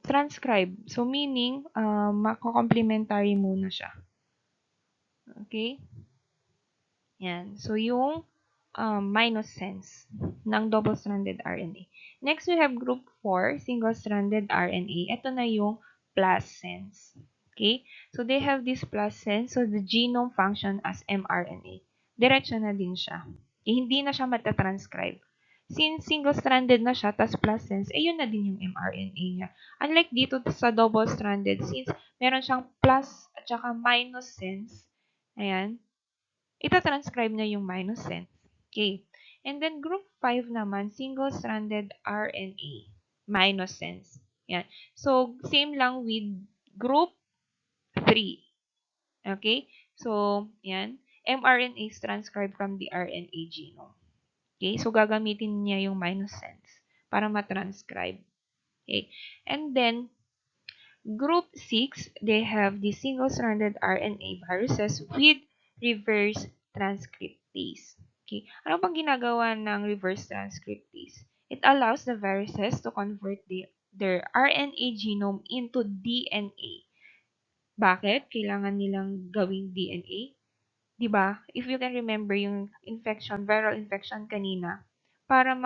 Transcribe. So, meaning, mako-complementary muna siya. Okay? Yan. So, yung minus sense ng double-stranded RNA. Next, we have group 4, single-stranded RNA. Ito na yung plus sense. Okay? So, they have this plus sense. So, the genome function as mRNA. Diretso na din siya. Hindi na siya matatranscribe. Since single-stranded na siya, tas plus sense, yun na din yung mRNA niya. Unlike dito sa double-stranded, since meron siyang plus at saka minus sense, ayan, ita-transcribe niya yung minus sense. Okay. And then group 5 naman, single-stranded RNA, minus sense. Yan. So, same lang with group 3. Okay? So, yan. mRNA is transcribed from the RNA genome. Okay? So, gagamitin niya yung minus sense para matranscribe. Okay? And then, group 6, they have the single-stranded RNA viruses with reverse transcriptase. Okay? Ano pang ginagawa ng reverse transcriptase? It allows the viruses to convert their RNA genome into DNA. Bakit? Kailangan nilang gawing DNA? Diba? If you can remember yung viral infection kanina, para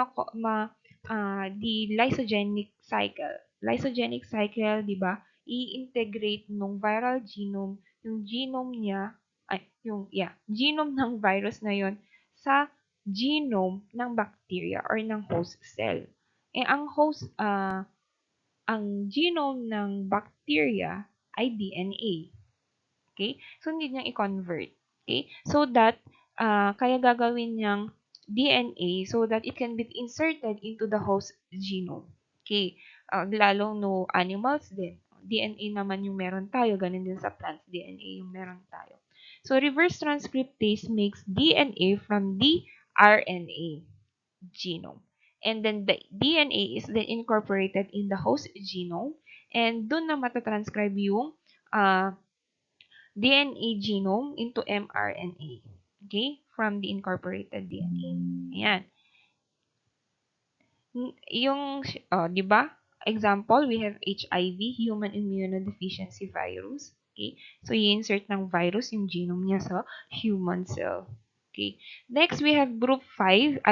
the lysogenic cycle, lysogenic cycle, di ba? I-integrate nung viral genome, yung genome niya, genome ng virus na yon sa genome ng bacteria or ng host cell. Ang genome ng bacteria ay DNA. Okay? So, need niyang i-convert. Okay? So that, kaya gagawin niyang DNA so that it can be inserted into the host genome. Okay? Lalong no animals din. DNA naman yung meron tayo. Ganun din sa plants. DNA yung meron tayo. So, reverse transcriptase makes DNA from the RNA genome. And then the DNA is then incorporated in the host genome. And dun na matatranscribe yung DNA genome into mRNA. Okay? From the incorporated DNA. Ayan. Di ba? Example, we have HIV, Human Immunodeficiency Virus. Okay? So, i-insert ng virus yung genome niya sa human cell. Okay? Next, we have group 5,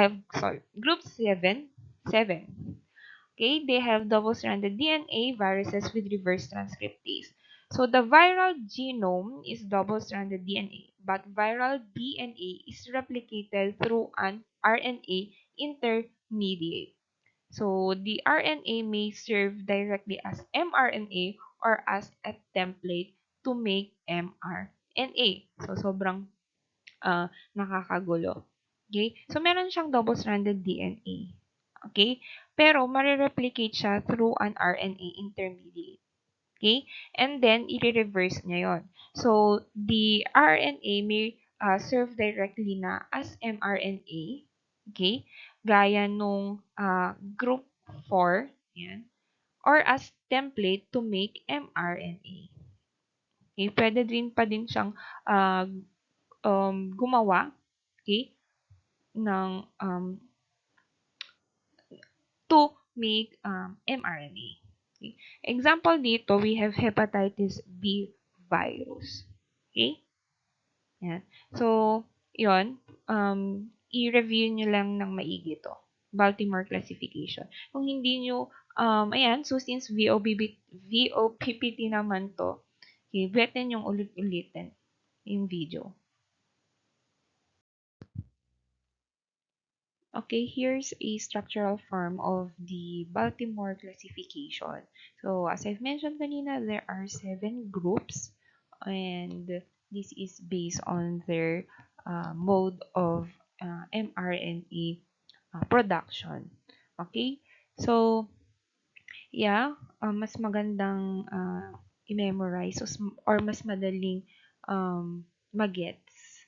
group 7. Okay? They have double-stranded DNA viruses with reverse transcriptase. So, the viral genome is double-stranded DNA, but viral DNA is replicated through an RNA intermediate. So, the RNA may serve directly as mRNA or as a template to make mRNA. So, sobrang nakakagulo. Okay? So, meron siyang double-stranded DNA. Okay? Pero, marireplicate siya through an RNA intermediate. Okay? And then, i-reverse niya yon. So, the RNA may serve directly na as mRNA. Okay? Gaya nung group 4. Yan. Or as template to make mRNA. Okay? Pwede din pa din siyang gumawa. Okay? Ng to make mRNA. Okay? Example dito, we have hepatitis B virus. Okay? Yan. So, yon i-review nyo lang ng maigi to. Baltimore classification. Kung hindi nyo, ayan, so since VOPPT naman to, okay, betin yung ulit-ulitin yung video. Okay, here's a structural form of the Baltimore classification. So, as I've mentioned kanina, there are 7 groups, and this is based on their mode of mRNA production. Okay? So, yeah, mas magandang i-memorize or mas madaling magets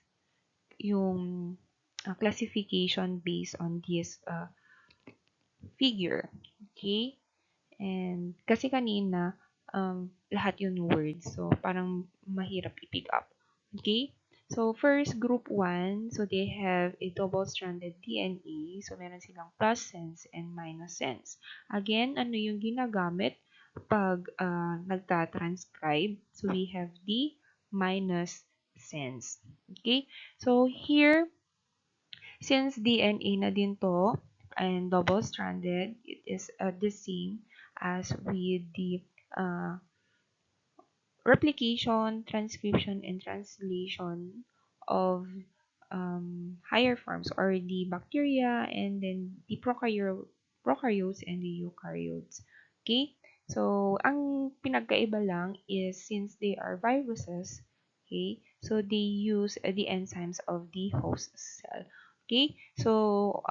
yung classification based on this figure. Okay? And kasi kanina, lahat yun words. So, parang mahirap i-pick up. Okay? So, first, group 1. So, they have a double-stranded DNA. So, meron silang plus sense and minus sense. Again, ano yung ginagamit pag nagtatranscribe? So, we have the minus sense. Okay? So, here, since DNA na din to, and double-stranded, it is the same as with the replication, transcription, and translation of higher forms or the bacteria and then the prokaryotes and the eukaryotes. Okay? So, ang pinagkaiba lang is since they are viruses, okay, so they use the enzymes of the host cell. Okay? So,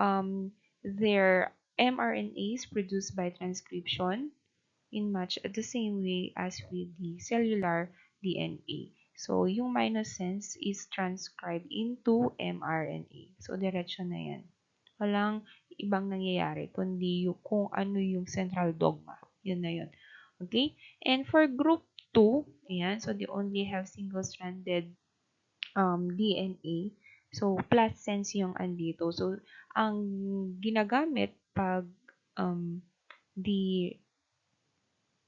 their mRNA is produced by transcription in much the same way as with the cellular DNA. So, yung minus sense is transcribed into mRNA. So, diretso na yan. Walang ibang nangyayari, kundi yung, kung ano yung central dogma. Yun na yun. Okay? And for group 2, ayan, so they only have single-stranded DNA. So, plus sense yung andito. So, ang ginagamit pag the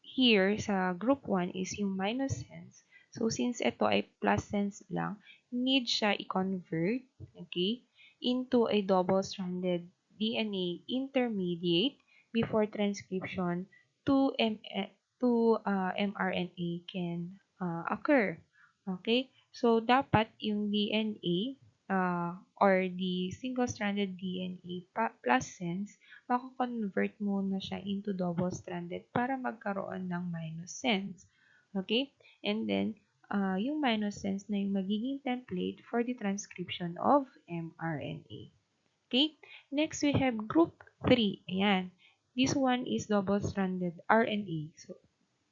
here sa group 1 is yung minus sense. So, since ito ay plus sense lang, need siya i-convert, okay, into a double-stranded DNA intermediate before transcription two mRNA can occur. Okay? So, dapat yung DNA or the single-stranded DNA plus sense, mako-convert muna siya into double-stranded para magkaroon ng minus sense. Okay? And then, yung minus sense na yung magiging template for the transcription of mRNA. Okay? Next, we have group 3. Ayan. This one is double-stranded RNA. So,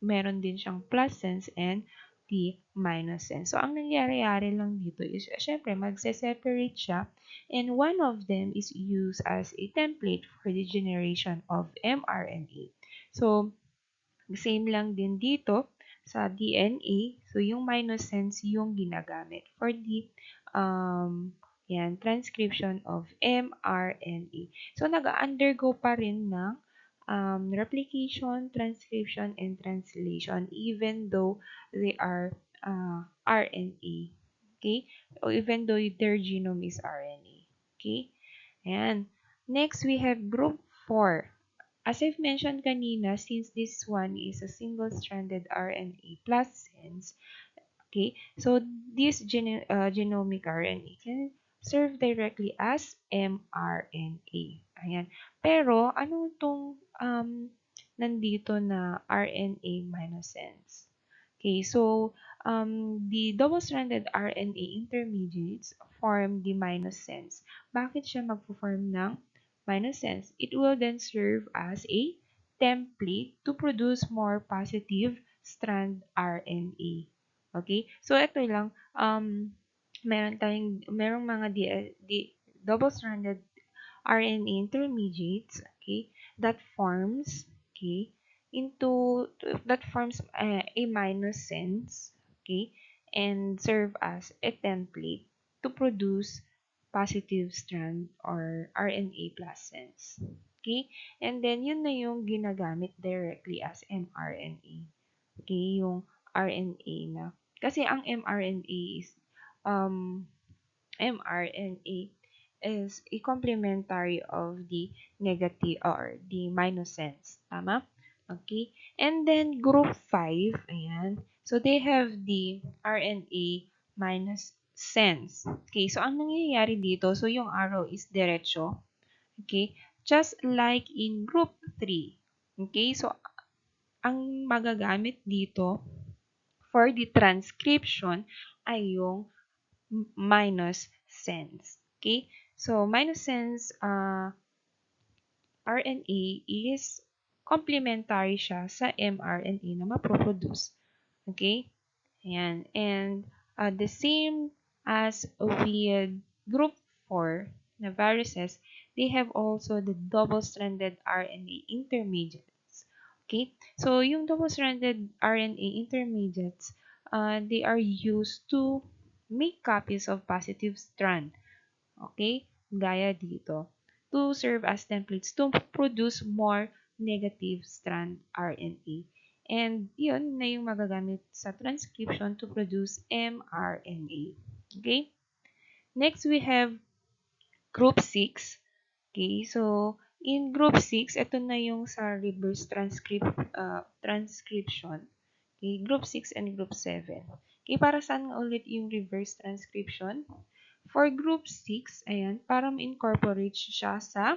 meron din siyang plus sense and the minus sense. So, ang nangyari-yari lang dito is, syempre, magse-separate siya and one of them is used as a template for the generation of mRNA. So, same lang din dito sa DNA. So, yung minus sense yung ginagamit for the transcription of mRNA. So, nag-undergo pa rin ng replication, transcription, and translation even though they are RNA. Okay? Or even though their genome is RNA. Okay? Ayan. Next, we have group 4. As I've mentioned kanina, since this one is a single-stranded RNA plus sense, okay, so this genomic RNA can serve directly as mRNA. Ayan. Pero, ano itong nandito na RNA minus sense? Okay, so the double-stranded RNA intermediates form the minus sense. Bakit siya magpo-form ng minus sense? It will then serve as a template to produce more positive strand RNA. Okay? So, ito lang, merong mga double-stranded RNA intermediates, okay, that forms, okay, that forms a minus sense, okay, and serve as a template to produce positive strand or RNA plus sense. Okay? And then, yun na yung ginagamit directly as mRNA. Okay? Yung RNA na. Kasi ang um, mRNA is a complementary of the negative or the minus sense. Tama? Okay. And then group 5, ayan. So they have the RNA minus sense. Okay, so ang nangyayari dito, so yung arrow is diretso. Okay? Just like in group 3. Okay? So ang magagamit dito for the transcription ay yung minus sense. Okay? So, minus sense RNA is complementary siya sa mRNA na maproproduce. Okay? Ayan. And the same as with group 4 na viruses, they have also the double-stranded RNA intermediates. Okay? So, yung double-stranded RNA intermediates, they are used to make copies of positive strand. Okay? Gaya dito. To serve as templates to produce more negative strand RNA. And yun na yung magagamit sa transcription to produce mRNA. Okay? Next, we have group 6. Okay, so in group 6, ito na yung sa reverse transcription. Okay, group 6 and group 7. Okay, para saan nga ulit yung reverse transcription? For group 6, ayan, para ma-incorporate siya sa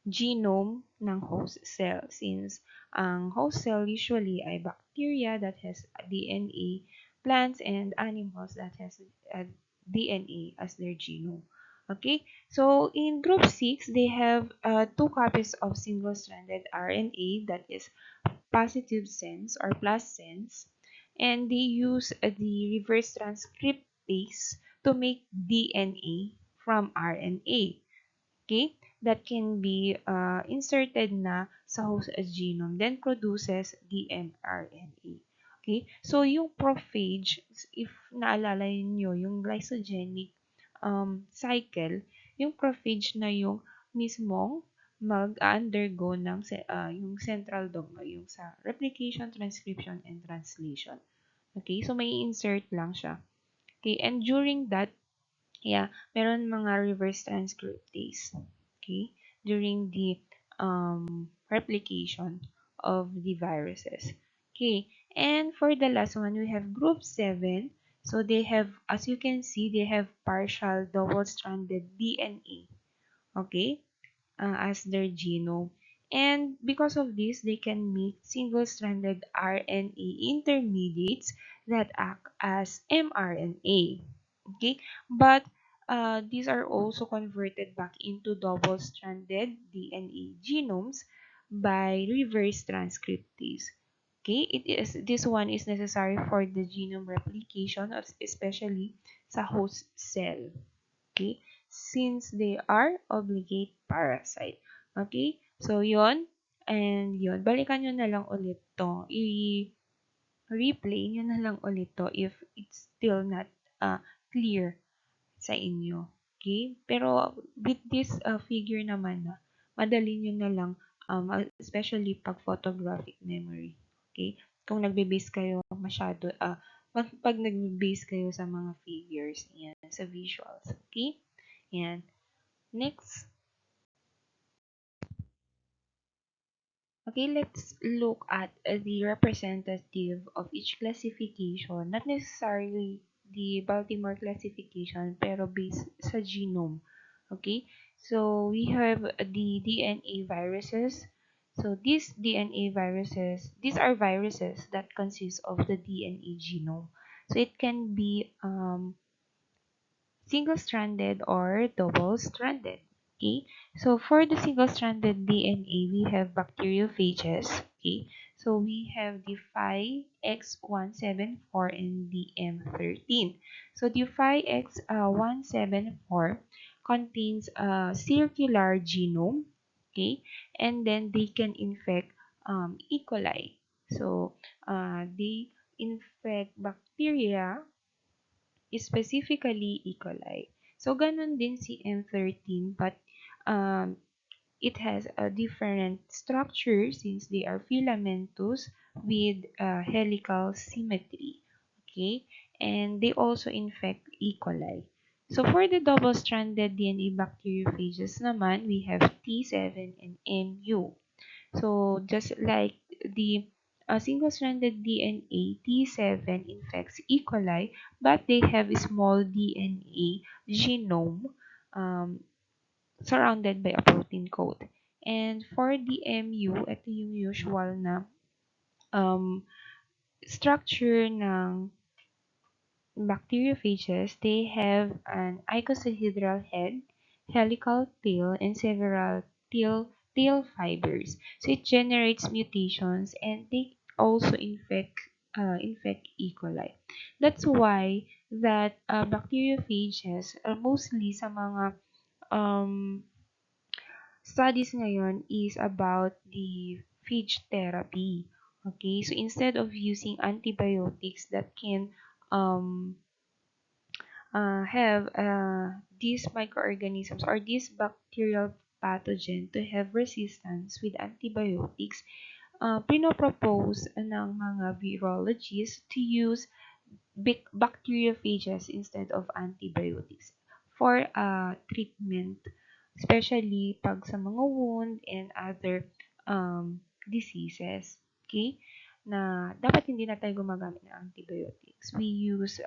genome ng host cell since ang host cell usually ay bacteria that has DNA, plants and animals that has DNA as their genome. Okay, so in group 6, they have two copies of single-stranded RNA that is positive sense or plus sense, and they use the reverse transcriptase to make DNA from RNA. Okay, that can be inserted na sa host genome, then produces the mRNA. Okay, so yung prophage, if naalala niyo yung lysogenic cycle, yung prophage na yung mismong mag-undergo ng yung central dogma, yung sa replication, transcription, and translation. Okay, so may insert lang siya. Okay, and during that, meron mga reverse transcriptase. Okay, during the replication of the viruses. Okay, and for the last one, we have group 7. So they have, as you can see, they have partial double-stranded DNA, okay, as their genome. And because of this, they can make single-stranded RNA intermediates that act as mRNA. Okay, but these are also converted back into double-stranded DNA genomes by reverse transcriptase. Okay, this one is necessary for the genome replication of especially sa host cell. Okay, since they are obligate parasite. Okay, so yon, and yon, balikan nyo na lang ulit to. I-replay nyo na lang ulit to if it's still not clear sa inyo. Okay? Pero with this figure naman na, madali nyo na lang, especially pag photographic memory. Okay? Kung nagbe-base kayo masyado, pag nagbe-base kayo sa mga figures, yan, sa visuals. Okay? Yan. Next. Okay, let's look at the representative of each classification, not necessarily the Baltimore classification, pero based sa genome. Okay, so we have the DNA viruses. So these DNA viruses, these are viruses that consist of the DNA genome. So it can be single-stranded or double-stranded. Okay, so for the single-stranded DNA, we have bacteriophages. Okay, so we have the Phi-X174 and the M13. So the Phi-X174 contains a circular genome. Okay, and then they can infect E. coli. So they infect bacteria, specifically E. coli. So, ganun din si M13, but um, it has a different structure since they are filamentous with helical symmetry. Okay, and they also infect E. coli. So, for the double-stranded DNA bacteriophages naman, we have T7 and MU. So just like the single-stranded DNA, T7 infects E. coli, but they have a small DNA genome um, surrounded by a protein coat. And for the MU, ito yung usual na um, structure ng bacteriophages. They have an icosahedral head, helical tail, and several tail fibers. So it generates mutations, and they also infect E. coli. That's why that bacteriophages are mostly sa mga um, studies ngayon is about the phage therapy. Okay, so instead of using antibiotics that can um, have these microorganisms or this bacterial pathogen to have resistance with antibiotics, pinopropose ng mga virologists to use bacteriophages instead of antibiotics for treatment, especially pag sa mga wound and other diseases. Okay? Na dapat hindi na tayo gumagamit ng antibiotics. We use,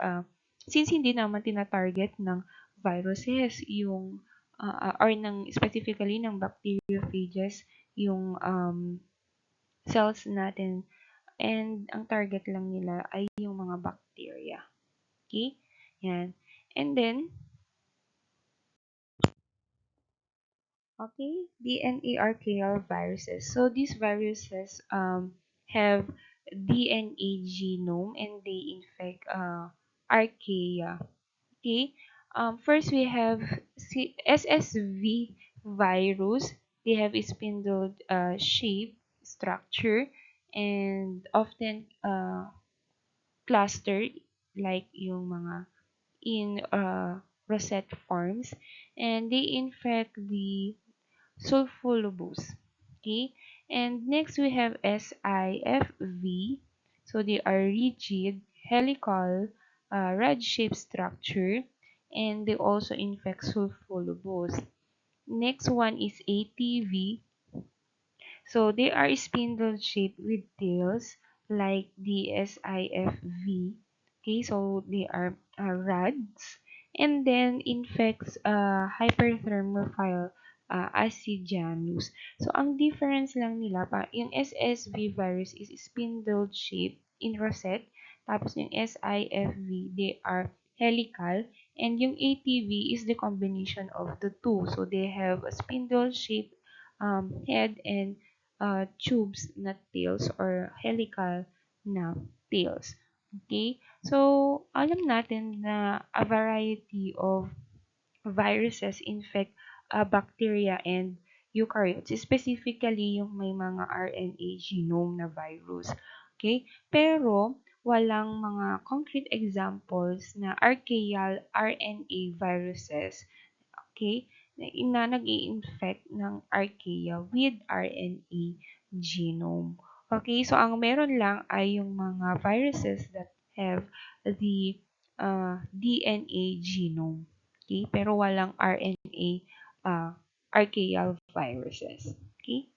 since hindi naman tina-target ng viruses yung, or ng specifically ng bacteriophages yung cells natin, and ang target lang nila ay yung mga bacteria. Okay? Yan. And then, okay, DNA archaeal viruses. So these viruses have DNA genome and they infect archaea. Okay. First we have SSV virus. They have a spindle shape structure and often clustered like yung mga in rosette forms, and they infect the sulfolobus. Okay, and next we have SIFV. So they are rigid, helical, rod-shaped structure, and they also infect sulfolobus. Next one is ATV. So they are spindle shaped with tails like the SIFV. Okay, so they are rods, and then infects hyperthermophile acidianus. So ang difference lang nila pa yung SSV virus is spindle shaped in rosette, tapos yung SIFV they are helical, and yung ATV is the combination of the two. So they have a spindle shaped head and tubes na tails or helical na tails. Okay? So, alam natin na a variety of viruses infect bacteria and eukaryotes, specifically yung may mga RNA genome na virus. Okay? Pero, walang mga concrete examples na archaeal RNA viruses, okay, na nag-i-infect ng archaea with RNA genome. Okay, so ang meron lang ay yung mga viruses that have the DNA genome. Okay, pero walang RNA archaeal viruses. Okay?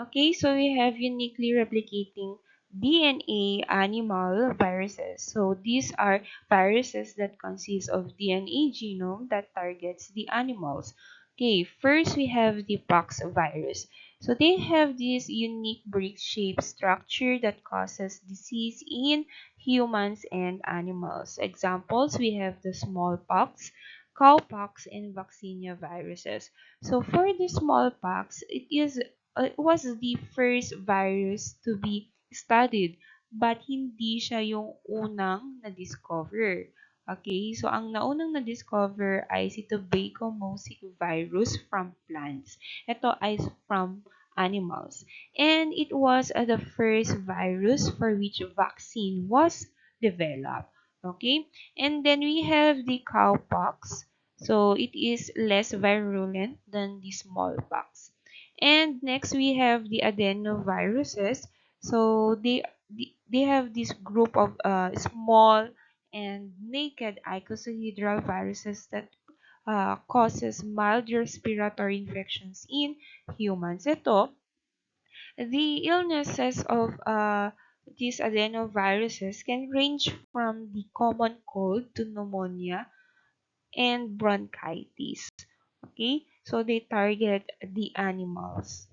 Okay, so we have uniquely replicating DNA animal viruses. So these are viruses that consist of DNA genome that targets the animals. Okay, first we have the pox virus. So they have this unique brick-shaped structure that causes disease in humans and animals. Examples, we have the smallpox, cowpox, and vaccinia viruses. So for the smallpox, it was the first virus to be studied, but hindi siya yung unang na-discover. Okay, so ang naunang na-discover ay si tuberculosis virus from plants. Ito ay from animals. And it was the first virus for which vaccine was developed. Okay, and then we have the cowpox. So it is less virulent than the smallpox. And next we have the adenoviruses. So they have this group of small and naked icosahedral viruses that causes mild respiratory infections in humans. Ito, the illnesses of these adenoviruses can range from the common cold to pneumonia and bronchitis. Okay, so they target the animals.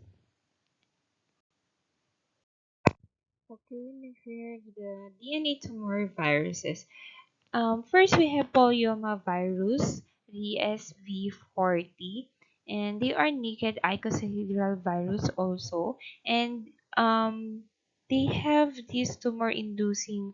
Okay, next we have the DNA tumor viruses. First, we have polyomavirus, the SV40, and they are naked icosahedral virus also, and they have these tumor-inducing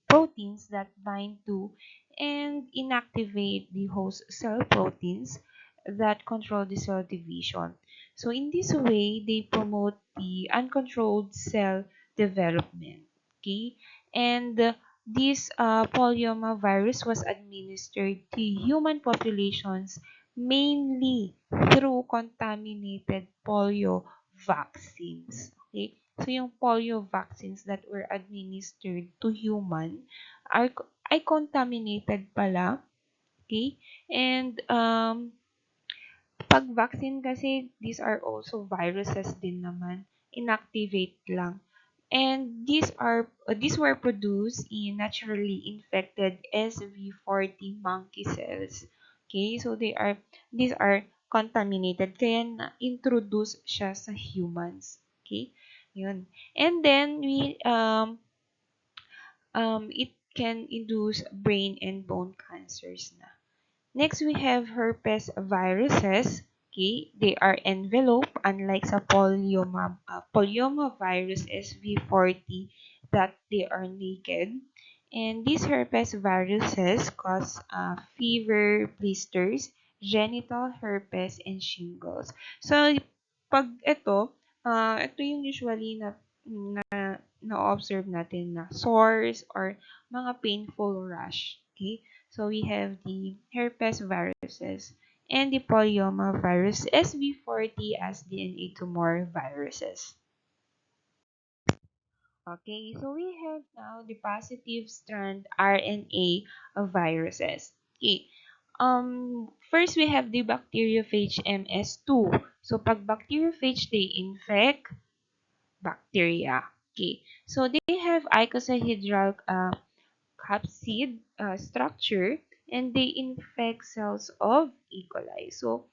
proteins that bind to and inactivate the host cell proteins that control the cell division. So in this way, they promote the uncontrolled cell development. Okay, and this polyomavirus was administered to human populations mainly through contaminated polio vaccines. Okay? So yung polio vaccines that were administered to human are ay contaminated pala. Okay? And pag vaccine kasi, these are also viruses din naman. Inactivate lang. And these were produced in naturally infected SV40 monkey cells. Okay, so these are contaminated kaya na-introduce siya sa humans. Okay? Yun. And then it can induce brain and bone cancers na. Next, we have herpes viruses. Okay, they are enveloped, unlike sa polyomavirus SV40 that they are naked. And these herpes viruses cause fever, blisters, genital herpes, and shingles. So, pag ito yung usually na-observe natin na sores or mga painful rash. Okay? So we have the herpes viruses and the polyomavirus SV40 as DNA tumor viruses. Okay, so we have now the positive strand RNA viruses. Okay, First we have the bacteriophage MS2. So pag bacteriophage, they infect bacteria. Okay. So they have icosahedral capsid structure, and they infect cells of E. coli. So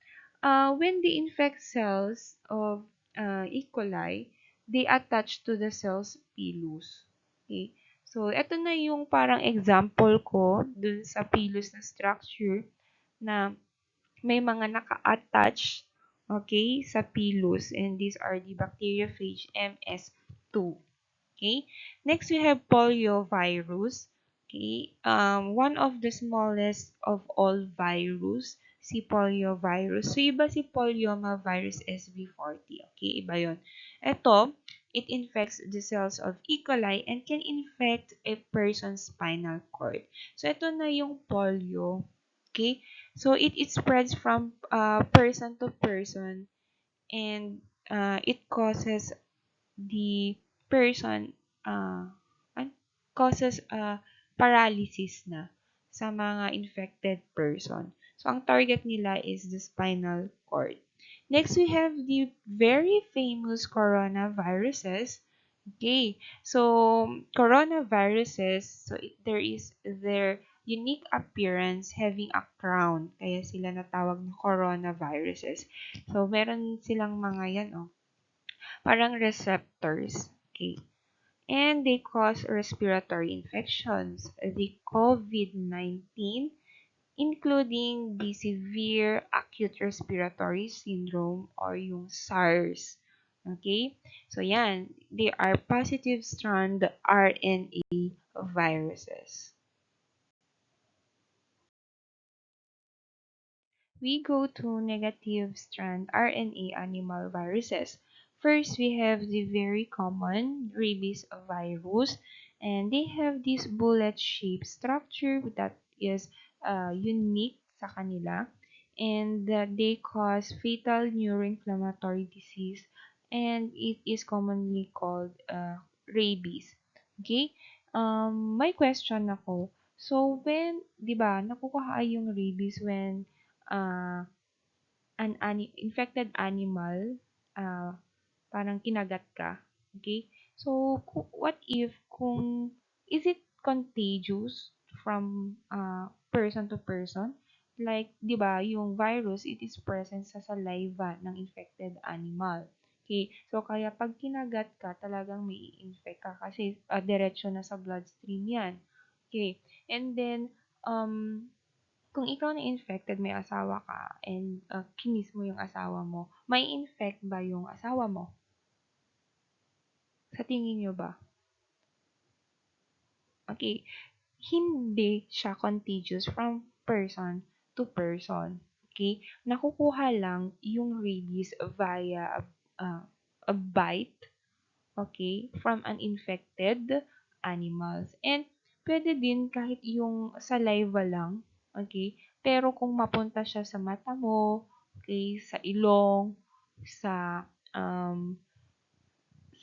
when they infect cells of E. coli, they attach to the cell's pilus. Okay. So ito na yung parang example ko dun sa pilus na structure na may mga naka-attach, okay, sa pilus, and these are the bacteriophage MS2. Okay. Next, we have poliovirus. Okay. One of the smallest of all virus, si poliovirus. So, iba si polyomavirus SV40. Okay, iba yon. Ito, it infects the cells of E. coli and can infect a person's spinal cord. So, ito na yung polio. Okay. So, it spreads from person to person, and it causes the person uh, causes paralysis na sa mga infected person. So, ang target nila is the spinal cord. Next, we have the very famous coronaviruses. Okay, so coronaviruses, so there is their unique appearance having a crown. Kaya sila natawag na coronaviruses. So, meron silang mga yan, oh, parang receptors. Okay. And they cause respiratory infections, the COVID-19, including the severe acute respiratory syndrome or yung SARS. Okay? So, yan. They are positive strand RNA viruses. We go to negative strand RNA animal viruses. First, we have the very common rabies virus, and they have this bullet-shaped structure that is unique sa kanila, and they cause fatal neuroinflammatory disease, and it is commonly called rabies. Okay? May question ako. So, when, di ba, nakukuha yung rabies when uh, infected animal, uh, parang kinagat ka. Okay? So, what if kung, is it contagious from person to person? Like, di ba, yung virus, it is present sa saliva ng infected animal. Okay? So, kaya pag kinagat ka, talagang may infect ka kasi diretso na sa bloodstream yan. Okay? And then, kung ikaw na infected, may asawa ka, and kinis mo yung asawa mo, may infect ba yung asawa mo? Sa tingin nyo ba? Okay, hindi siya contagious from person to person. Okay? Nakukuha lang yung rabies via a bite, okay, from an infected animals. And pwede din kahit yung saliva lang, okay, pero kung mapunta siya sa mata mo, okay, sa ilong, sa um,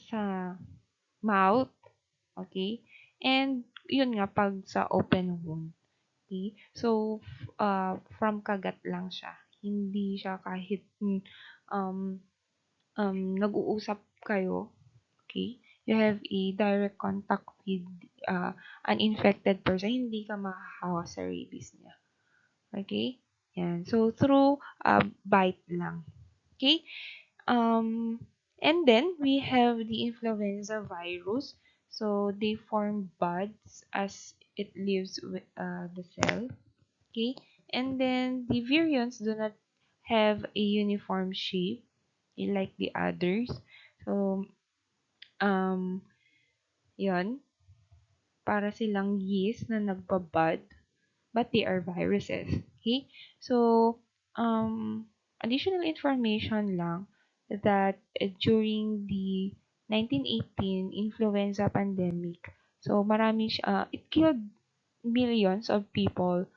sa mouth, okay, and yun nga pag sa open wound, okay. So from kagat lang siya, hindi siya kahit um, nag-uusap kayo. Okay? You have a direct contact with an infected person, hindi ka makahawa sa rabies niya. Okay? Yan. So, through bite lang. Okay? Um, and then, we have the influenza virus. So, they form buds as it lives with the cell. Okay? And then, the virions do not have a uniform shape like the others. So, um, yon, para silang yeast na nagbabud, but they are viruses. Okay? So, additional information lang that during the 1918 influenza pandemic, so marami siya, it killed millions of people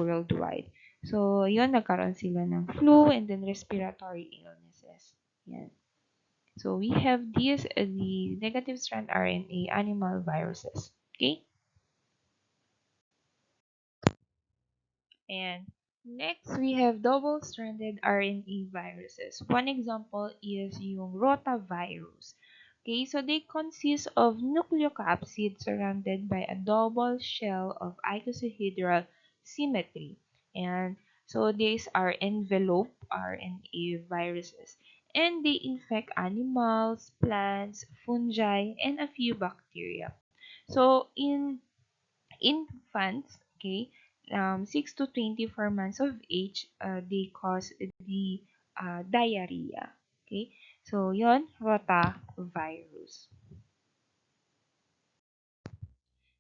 worldwide. So, yon, nagkaroon sila ng flu and then respiratory illnesses. Yan. So we have these the negative strand RNA animal viruses. Okay? And Next, we have double-stranded RNA viruses. One example is yung rotavirus. Okay, so they consist of nucleocapsid surrounded by a double shell of icosahedral symmetry. And so these are envelope RNA viruses. And they infect animals, plants, fungi, and a few bacteria. So in infants, okay, 6 to 24 months of age, they cause the diarrhea. Okay, so yon, rotavirus.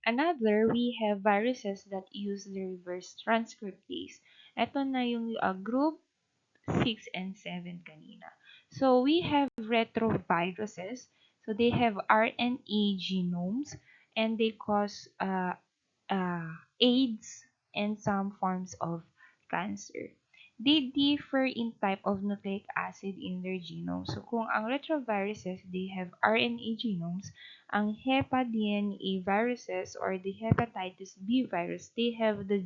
Another, we have viruses that use the reverse transcriptase. Ito na yung group 6 and 7 kanina. So we have retroviruses. So they have RNA genomes and they cause AIDS and some forms of cancer. They differ in type of nucleic acid in their genome. So kung ang retroviruses, they have RNA genomes, ang HepaDNA viruses or the hepatitis B virus, they have the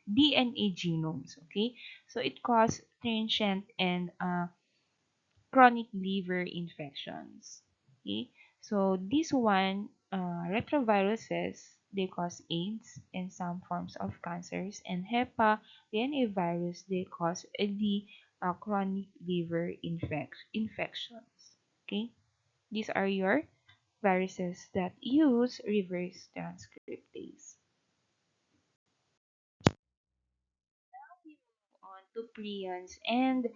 DNA genomes, okay? So it causes transient and chronic liver infections. Okay, so this one, retroviruses, they cause AIDS and some forms of cancers, and HEPA DNA virus, they cause the chronic liver infections. Okay, these are your viruses that use reverse transcriptase. On to prions and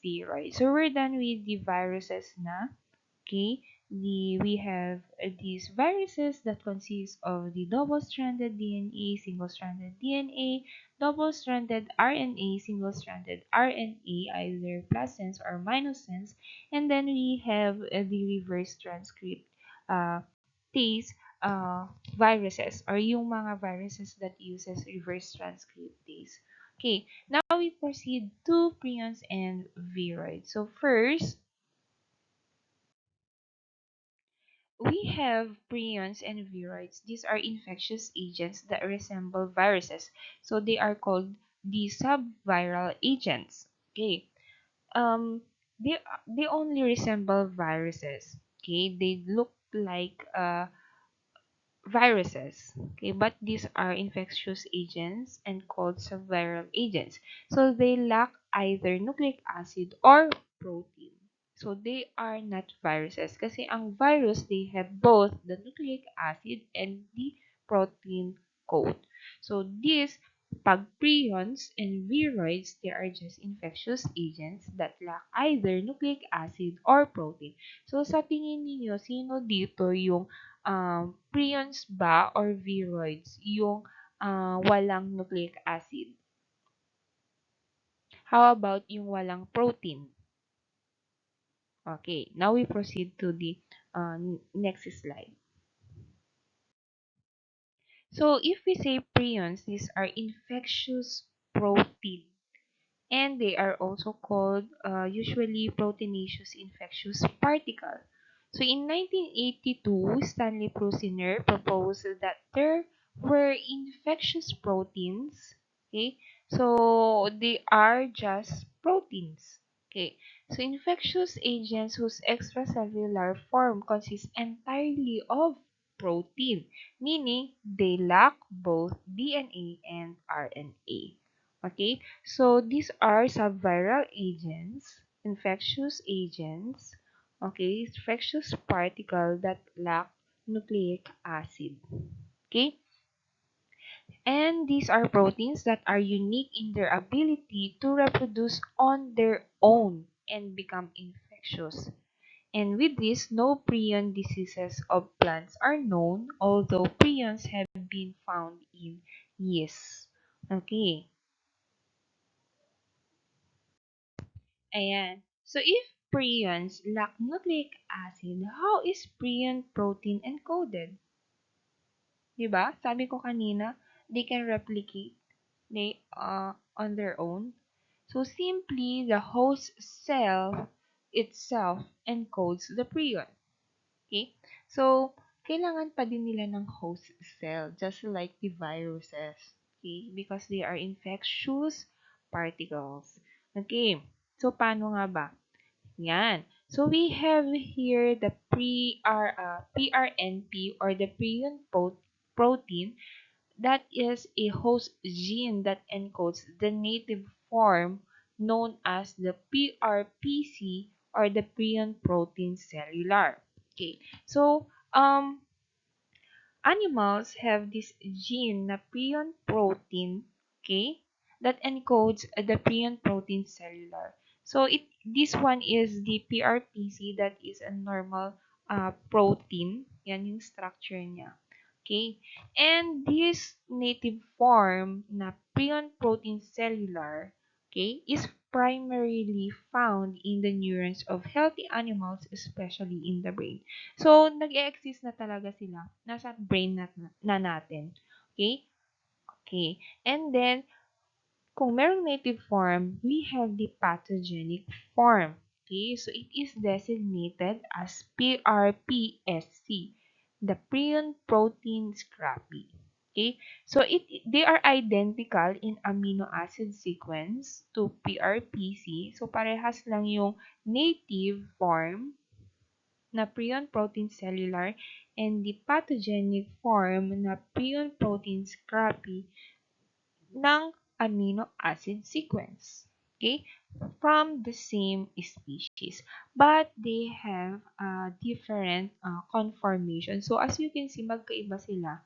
viroids. So we're done with the viruses na. Okay, we have these viruses that consist of the double-stranded DNA, single-stranded DNA, double-stranded RNA, single-stranded RNA, either plus sense or minus sense, and then we have the reverse transcript tase viruses or yung mga viruses that uses reverse transcriptase. Okay, now we proceed to prions and viroids. So first, we have prions and viroids. These are infectious agents that resemble viruses. So they are called the subviral agents. Okay. Um they they only resemble viruses. Okay. They look like viruses. Okay, but these are infectious agents and called subviral agents. So they lack either nucleic acid or protein. So they are not viruses kasi ang virus, they have both the nucleic acid and the protein coat. So these pag prions and viroids, they are just infectious agents that lack either nucleic acid or protein. So sa tingin niyo, sino dito yung prions ba or viroids yung walang nucleic acid? How about yung walang protein? Okay, now we proceed to the next slide. So if we say prions, these are infectious protein. And they are also called usually proteinaceous infectious particle. So in 1982, Stanley Prusiner proposed that there were infectious proteins. Okay, so they are just proteins. Okay, so infectious agents whose extracellular form consists entirely of protein, meaning they lack both DNA and RNA. Okay, so these are subviral agents, infectious agents, okay, infectious particle that lack nucleic acid. Okay, and these are proteins that are unique in their ability to reproduce on their own and become infectious. And with this, no prion diseases of plants are known, although prions have been found in yeast. Okay. Ayan. So, if prions lack nucleic acid, how is prion protein encoded? Diba? Sabi ko kanina, they can replicate on their own. So, simply, the host cell itself encodes the prion. Okay? So, kailangan pa din nila ng host cell, just like the viruses. Okay, because they are infectious particles. Okay, so paano nga ba? Yan. So we have here the PRNP or the prion protein. That is a host gene that encodes the native form known as the PRPC or the prion protein cellular. Okay. So animals have this gene na prion protein, okay, that encodes the prion protein cellular. So this one is the PRPC, that is a normal protein. Yan yung structure niya. Okay? And this native form na prion protein cellular, okay, is primarily found in the neurons of healthy animals, especially in the brain. So, nag-e-exist na talaga sila. Nasa brain na natin. Okay? Okay. And then, kung merong native form, we have the pathogenic form. Okay? So, it is designated as PRPSC, the prion protein scrappy. Okay? So, they are identical in amino acid sequence to PRPC. So, parehas lang yung native form na prion protein cellular and the pathogenic form na prion protein scrappy ng amino acid sequence. Okay? From the same species. But they have different conformation. So, as you can see, magkaiba sila.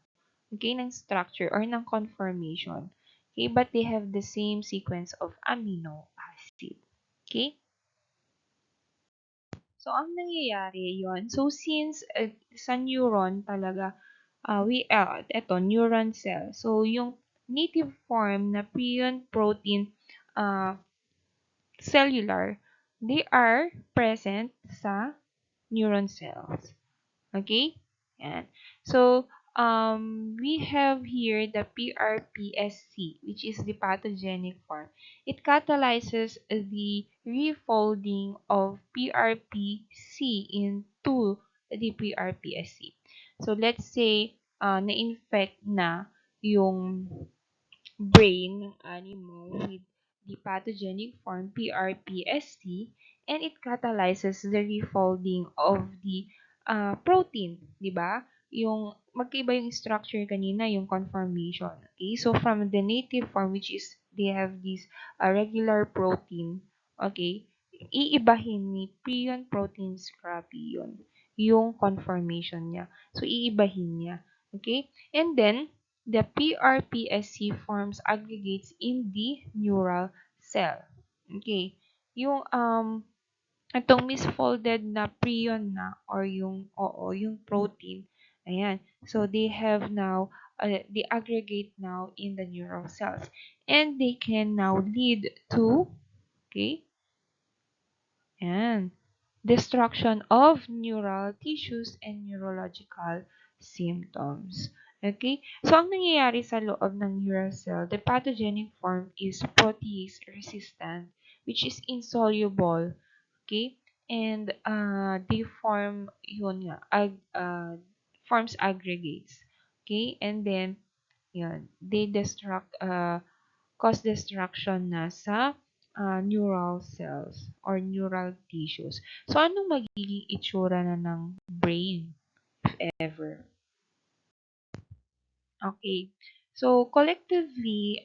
Okay? Ng structure or ng conformation. Okay? But they have the same sequence of amino acid. Okay? So, ang nangyayari yon, so since sa neuron talaga, eto, neuron cell. So, yung native form na prion protein uh, cellular, they are present sa neuron cells. Okay? Yan. So, we have here the PRPSC, which is the pathogenic form. It catalyzes the refolding of PRPC into the PRPSC. So, let's say, na-infect na yung brain ng animal with the pathogenic form PRPSC, and it catalyzes the refolding of the protein, 'di ba? Yung magkaiba yung structure kanina, yung conformation. Okay? So from the native form, which is they have this regular protein, okay? Iibahin ni prion protein scrappy yun, yung conformation niya. So iibahin niya. Okay? And then the PRPSC forms aggregates in the neural cell. Okay. Yung itong misfolded na prion na or yung protein, ayan. So they have now they aggregate now in the neural cells, and they can now lead to, okay, ayan, destruction of neural tissues and neurological symptoms. Okay? So, ang nangyayari sa loob ng neural cell, the pathogenic form is protease resistant, which is insoluble. Okay? And they form, yun nga, forms aggregates. Okay? And then, yun, they cause destruction na sa neural cells or neural tissues. So, anong magiging itsura na ng brain, if ever? Okay. So, collectively,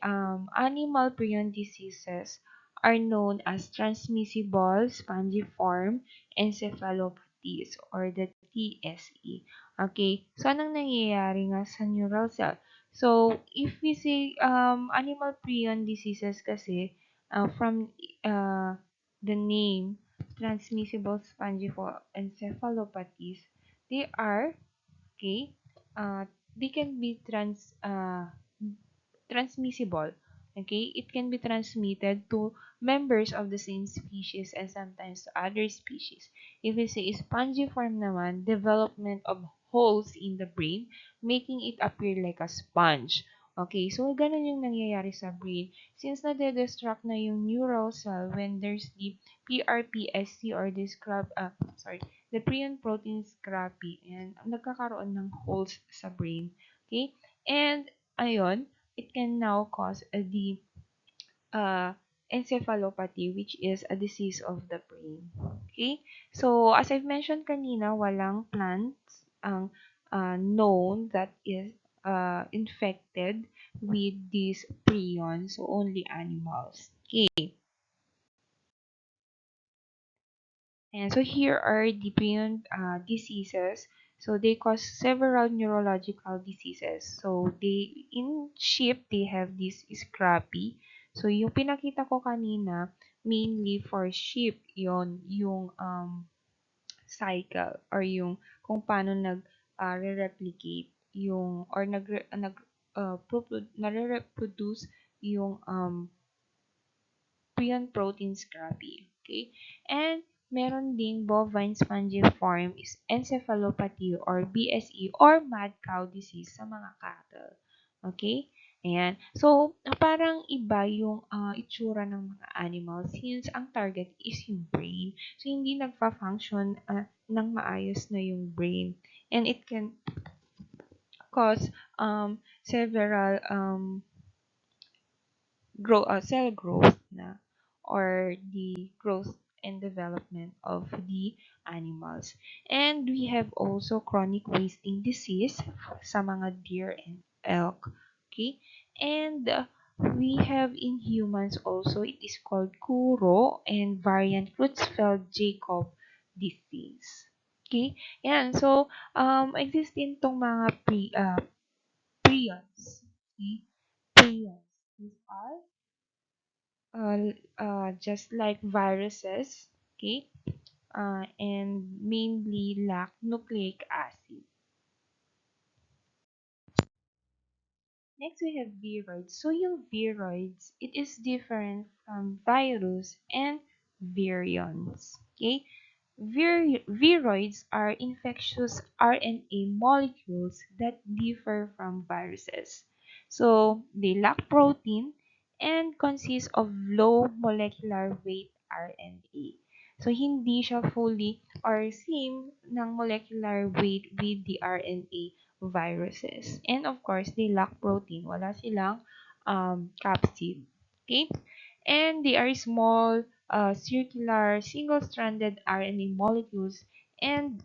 animal prion diseases are known as transmissible spongiform encephalopathies or the TSE. Okay. So, anong nangyayari nga sa neural cell? So, if we say animal prion diseases kasi, from the name transmissible spongiform encephalopathies, they are, okay, uh, they can be transmissible. Okay, it can be transmitted to members of the same species and sometimes to other species. If we say spongiform naman, development of holes in the brain, making it appear like a sponge. Okay, so ganun yung nangyayari sa brain. Since na-destruct na yung neural cell when there's the PRPSC or the the prion protein scrappy, and nagkakaroon ng holes sa brain. Okay? And ayun, it can now cause the uh, encephalopathy, which is a disease of the brain. Okay? So, as I've mentioned kanina, walang plants ang known that is infected with these prions, so only animals. Okay. And so here are the prion diseases. So they cause several neurological diseases. So in sheep, they have this scrappy. So yung pinakita ko kanina, mainly for sheep, yung cycle or yung kung paano re-replicate yung or nare-reproduce yung prion protein scrappy. Okay? And meron ding bovine spongiform is encephalopathy or BSE or mad cow disease sa mga cattle. Okay? Ayan. So, parang iba yung itsura ng mga animals since ang target is yung brain. So, hindi nagfa-function ng maayos na yung brain. And it can cause several cell growth na or the growth and development of the animals. And we have also chronic wasting disease sa mga deer and elk. Okay? And we have in humans also, it is called Kuro and variant Creutzfeldt-Jakob disease. Okay? Yan. So, existing tong mga prions. Okay? Prions. These are just like viruses, okay, and mainly lack nucleic acid. Next, we have viroids. So, yung viroids, it is different from virus and virions. Okay? Viroids are infectious RNA molecules that differ from viruses. So, they lack protein and consist of low molecular weight RNA. So, hindi siya fully or same ng molecular weight with the RNA viruses. And of course, they lack protein. Wala silang capsid. Okay? And they are small, circular, single-stranded RNA molecules and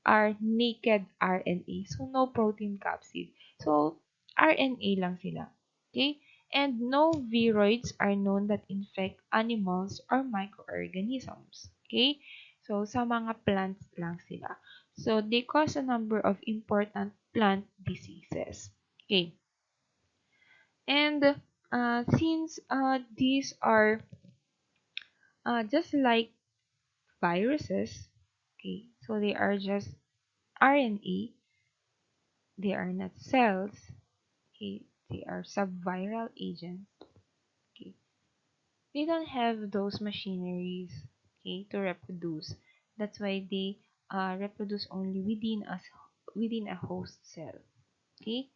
are naked RNA. So, no protein capsid. So, RNA lang sila. Okay? And no viroids are known that infect animals or microorganisms. Okay? So, sa mga plants lang sila. So, they cause a number of important plant diseases. Okay? And since these are just like viruses, okay, so they are just RNA, they are not cells, okay, they are subviral agents, okay. They don't have those machineries, okay, to reproduce. That's why they reproduce only within a host cell, okay.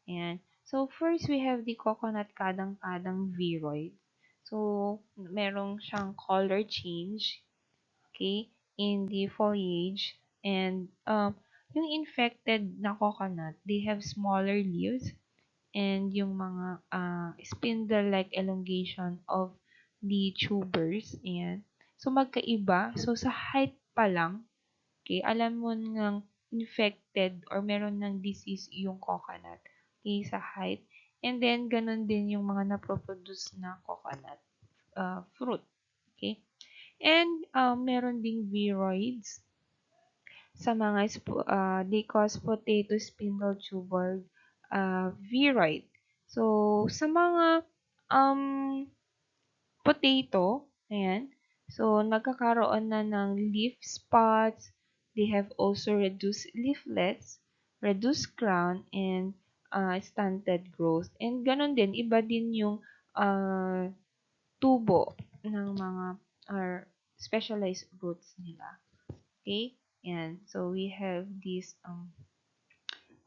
And so first we have the coconut kadang-kadang viroid. So merong siyang color change, okay, in the foliage. And yung infected na coconut, they have smaller leaves and yung mga spindle-like elongation of the tubers. And so magkaiba. So sa height pa lang, okay, alam mo nang infected or meron ng disease yung coconut. Okay, sa height. And then, ganun din yung mga naproproduce na coconut fruit. Okay? And meron ding viroids sa mga they cause potato spindle tuber viroid. So, sa mga um, potato, ayan, so nagkakaroon na ng leaf spots, they have also reduced leaflets, reduced crown, and stunted growth. And ganun din, iba din yung tubo ng mga or specialized roots nila. Okay? Yan. So, we have these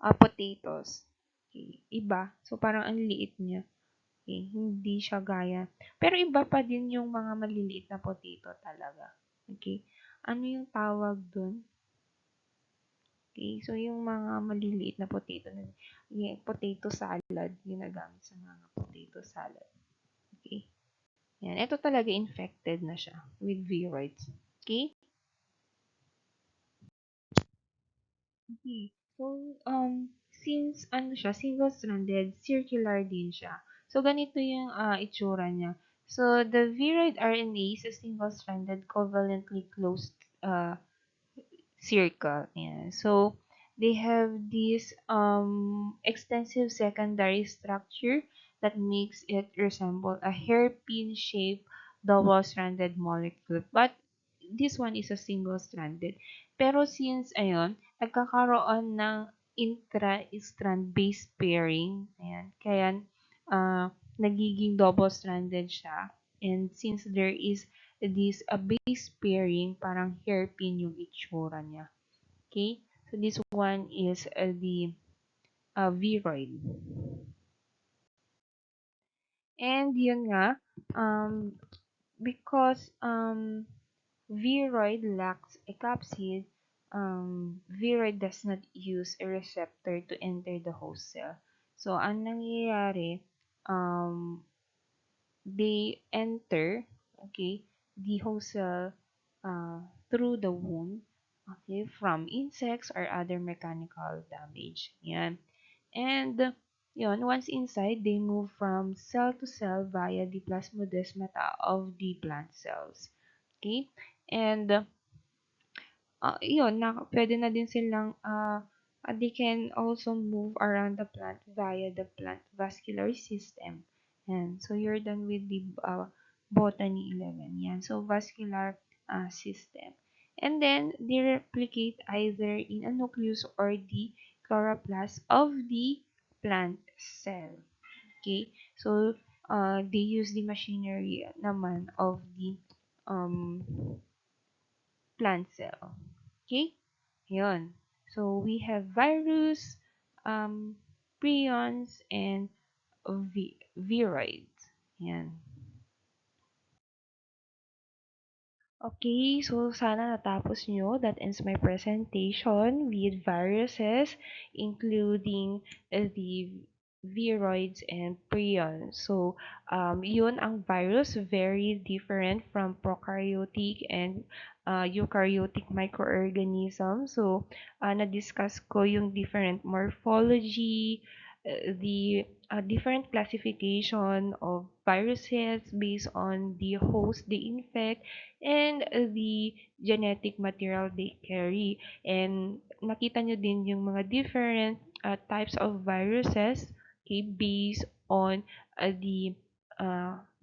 potatoes. Okay. Iba. So, parang ang liit niya. Okay. Hindi siya gaya. Pero iba pa din yung mga maliliit na potato talaga. Okay. Ano yung tawag dun? Okay, so yung mga maliliit na potato salad, ginagamit sa mga potato salad. Okay? Yan, ito talaga infected na siya with viroids. Okay? Okay. So, since ano siya, single-stranded, circular din siya. So, ganito yung itsura niya. So, the viroid RNA is a single-stranded covalently closed circle. Yeah. So they have this extensive secondary structure that makes it resemble a hairpin shaped double-stranded molecule. But this one is a single-stranded. Pero since ayun, nagkakaroon ng intra-strand base pairing, ayan, kaya nagiging double-stranded siya. And since there is this a base pairing, parang hairpin yung itsura niya. Okay? So this one is the viroid. And yun nga, because viroid lacks a capsid, viroid does not use a receptor to enter the host cell. So, ang nangyayari, they enter, okay, the host cell through the wound, okay, from insects or other mechanical damage. Yan. And yun, once inside, they move from cell to cell via the plasmodesmata of the plant cells. Okay? And yun, pwede na din silang, they can also move around the plant via the plant vascular system. And so you're done with the botany 11. Yan. So vascular system. And then they replicate either in a nucleus or the chloroplast of the plant cell. Okay? So they use the machinery naman of the um, plant cell. Okay? Yun. So, we have virus, prions, and viroids. Yan. Okay, so sana natapos nyo. That ends my presentation with viruses, including the viroids and prions. So, yun ang virus, very different from prokaryotic and eukaryotic microorganisms. So, na-discuss ko yung different morphology, the different classification of viruses based on the host they infect, and the genetic material they carry. And nakita nyo din yung mga different types of viruses, okay, based on the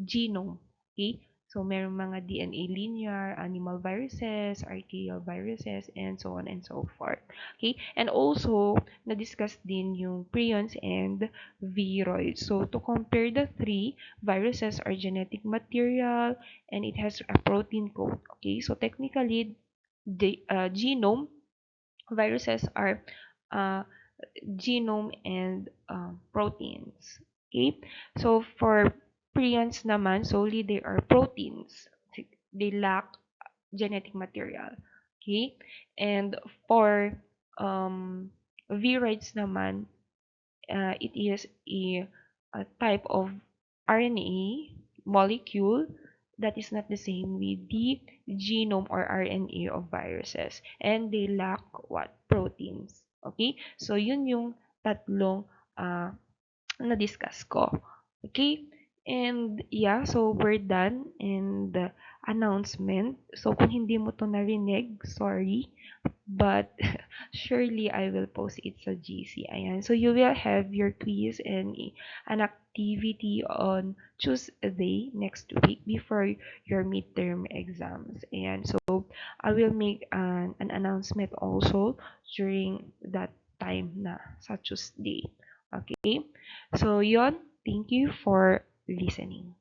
genome. Okay? So, merong mga DNA linear, animal viruses, archaeal viruses, and so on and so forth. Okay? And also, na-discuss din yung prions and viroids. So, to compare the three, viruses are genetic material, and it has a protein code. Okay, so technically, the genome, viruses are uh, genome and proteins. Okay, so for prions naman, solely they are proteins. They lack genetic material. Okay, and for viroids naman, it is a type of RNA molecule that is not the same with the genome or RNA of viruses. And they lack what? Proteins. Okay? So, yun yung tatlong na-discuss ko. Okay? And yeah, so we're done. And announcement. So, kung hindi mo to narinig, sorry. But surely I will post it sa GC. Ayan. So you will have your quiz and an activity on Tuesday next week before your midterm exams. And so I will make an announcement also during that time na sa Tuesday. Okay? So yon, thank you for listening.